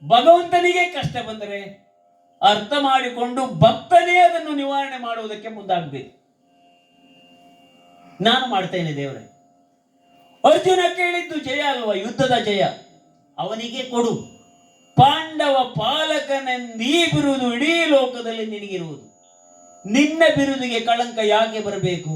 ಭಗವಂತನಿಗೆ ಕಷ್ಟ ಬಂದರೆ ಅರ್ಥ ಮಾಡಿಕೊಂಡು ಭಕ್ತನೇ ಅದನ್ನು ನಿವಾರಣೆ ಮಾಡುವುದಕ್ಕೆ ಮುಂದಾಗಬೇಕು. ನಾನು ಮಾಡ್ತೇನೆ ದೇವರೇ. ಅರ್ಜುನ ಕೇಳಿದ್ದು ಜಯ ಅಲ್ವಾ? ಯುದ್ಧದ ಜಯ ಅವನಿಗೆ ಕೊಡು. ಪಾಂಡವ ಪಾಲಕನೆಂದೀ ಬಿರುದು ಇಡೀ ಲೋಕದಲ್ಲಿ ನಿನಗಿರುವುದು. ನಿನ್ನ ಬಿರುದಿಗೆ ಕಳಂಕ ಯಾಕೆ ಬರಬೇಕು?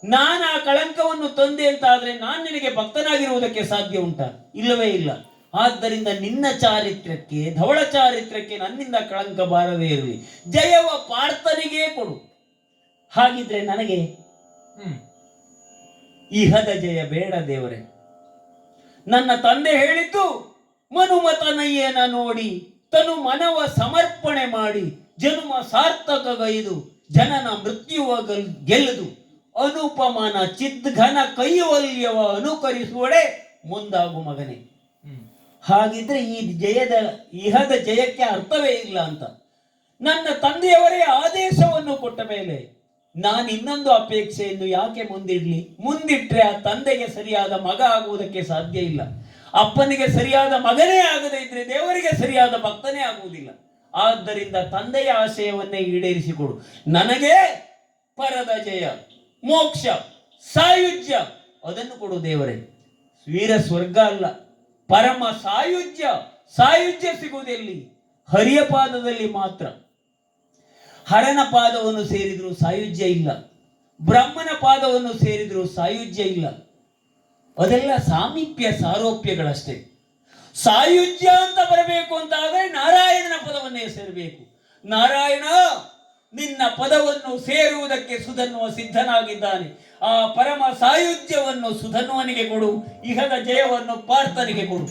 ನಾನು ಆ ಕಳಂಕವನ್ನು ತಂದೆ ಅಂತ ಆದ್ರೆ ನಾನು ನಿನಗೆ ಭಕ್ತನಾಗಿರುವುದಕ್ಕೆ ಸಾಧ್ಯ ಉಂಟಾ? ಇಲ್ಲವೇ ಇಲ್ಲ. ಆದ್ದರಿಂದ ನಿನ್ನ ಚಾರಿತ್ರ್ಯಕ್ಕೆ, ಧವಳ ಚಾರಿತ್ರ್ಯಕ್ಕೆ ನನ್ನಿಂದ ಕಳಂಕ ಬಾರದೇ ಇರಲಿ. ಜಯವ ಪಾರ್ಥನಿಗೆ ಕೊಡು. ಹಾಗಿದ್ರೆ ನನಗೆ ಇಹದ ಜಯ ಬೇಡ ದೇವರೇ. ನನ್ನ ತಂದೆ ಹೇಳಿದ್ದು ಮನುಮತನಯ್ಯನ ನೋಡಿ ತನು ಮನವ ಸಮರ್ಪಣೆ ಮಾಡಿ ಜನ್ಮ ಸಾರ್ಥಕಗೈದು ಜನನ ಮೃತ್ಯುವ ಗೆಲ್ಲದು ಅನುಪಮನ ಚಿದ್ಘನ ಕೈವಲ್ಯವ ಅನುಕರಿಸುವಡೆ ಮುಂದಾಗು ಮಗನೇ. ಹಾಗಿದ್ರೆ ಈ ಇಹದ ಜಯಕ್ಕೆ ಅರ್ಥವೇ ಇಲ್ಲ ಅಂತ ನನ್ನ ತಂದೆಯವರೇ ಆದೇಶವನ್ನು ಕೊಟ್ಟ ಮೇಲೆ ನಾನು ಇನ್ನೊಂದು ಅಪೇಕ್ಷೆಯನ್ನು ಯಾಕೆ ಮುಂದಿಡ್ಲಿ? ಮುಂದಿಟ್ರೆ ಆ ತಂದೆಗೆ ಸರಿಯಾದ ಮಗ ಆಗುವುದಕ್ಕೆ ಸಾಧ್ಯ ಇಲ್ಲ. ಅಪ್ಪನಿಗೆ ಸರಿಯಾದ ಮಗನೇ ಆಗದೇ ಇದ್ರೆ ದೇವರಿಗೆ ಸರಿಯಾದ ಭಕ್ತನೇ ಆಗುವುದಿಲ್ಲ. ಆದ್ದರಿಂದ ತಂದೆಯ ಆಶಯವನ್ನೇ ಈಡೇರಿಸಿಕೊಡು. ನನಗೆ ಪರದ ಜಯ, ಮೋಕ್ಷ, ಸಾಯುಜ್ಯ ಅದನ್ನು ಕೊಡು ದೇವರೇ. ವೀರ ಸ್ವರ್ಗ ಅಲ್ಲ, ಪರಮ ಸಾಯುಜ್ಯ. ಸಾಯುಜ್ಯ ಸಿಗುವುದೆಲ್ಲಿ? ಹರಿಯ ಪಾದದಲ್ಲಿ ಮಾತ್ರ. ಹರನ ಪಾದವನ್ನು ಸೇರಿದ್ರು ಸಾಯುಜ್ಯ ಇಲ್ಲ, ಬ್ರಹ್ಮನ ಪಾದವನ್ನು ಸೇರಿದ್ರು ಸಾಯುಜ್ಯ ಇಲ್ಲ. ಅದೆಲ್ಲ ಸಾಮೀಪ್ಯ ಸಾರೋಪ್ಯಗಳಷ್ಟೇ. ಸಾಯುಜ್ಯ ಅಂತ ಬರಬೇಕು ಅಂತ ಆದರೆ ನಾರಾಯಣನ ಪದವನ್ನೇ ಸೇರಬೇಕು. ನಾರಾಯಣ ನಿನ್ನ ಪದವನ್ನು ಸೇರುವುದಕ್ಕೆ ಸುಧನ್ವ ಸಿದ್ಧನಾಗಿದ್ದಾನೆ. ಆ ಪರಮ ಸಾಯುಜ್ಯವನ್ನು ಸುಧನ್ವನಿಗೆ ಕೊಡು, ಇಹದ ಜಯವನ್ನು ಪಾರ್ಥನಿಗೆ ಕೊಡು.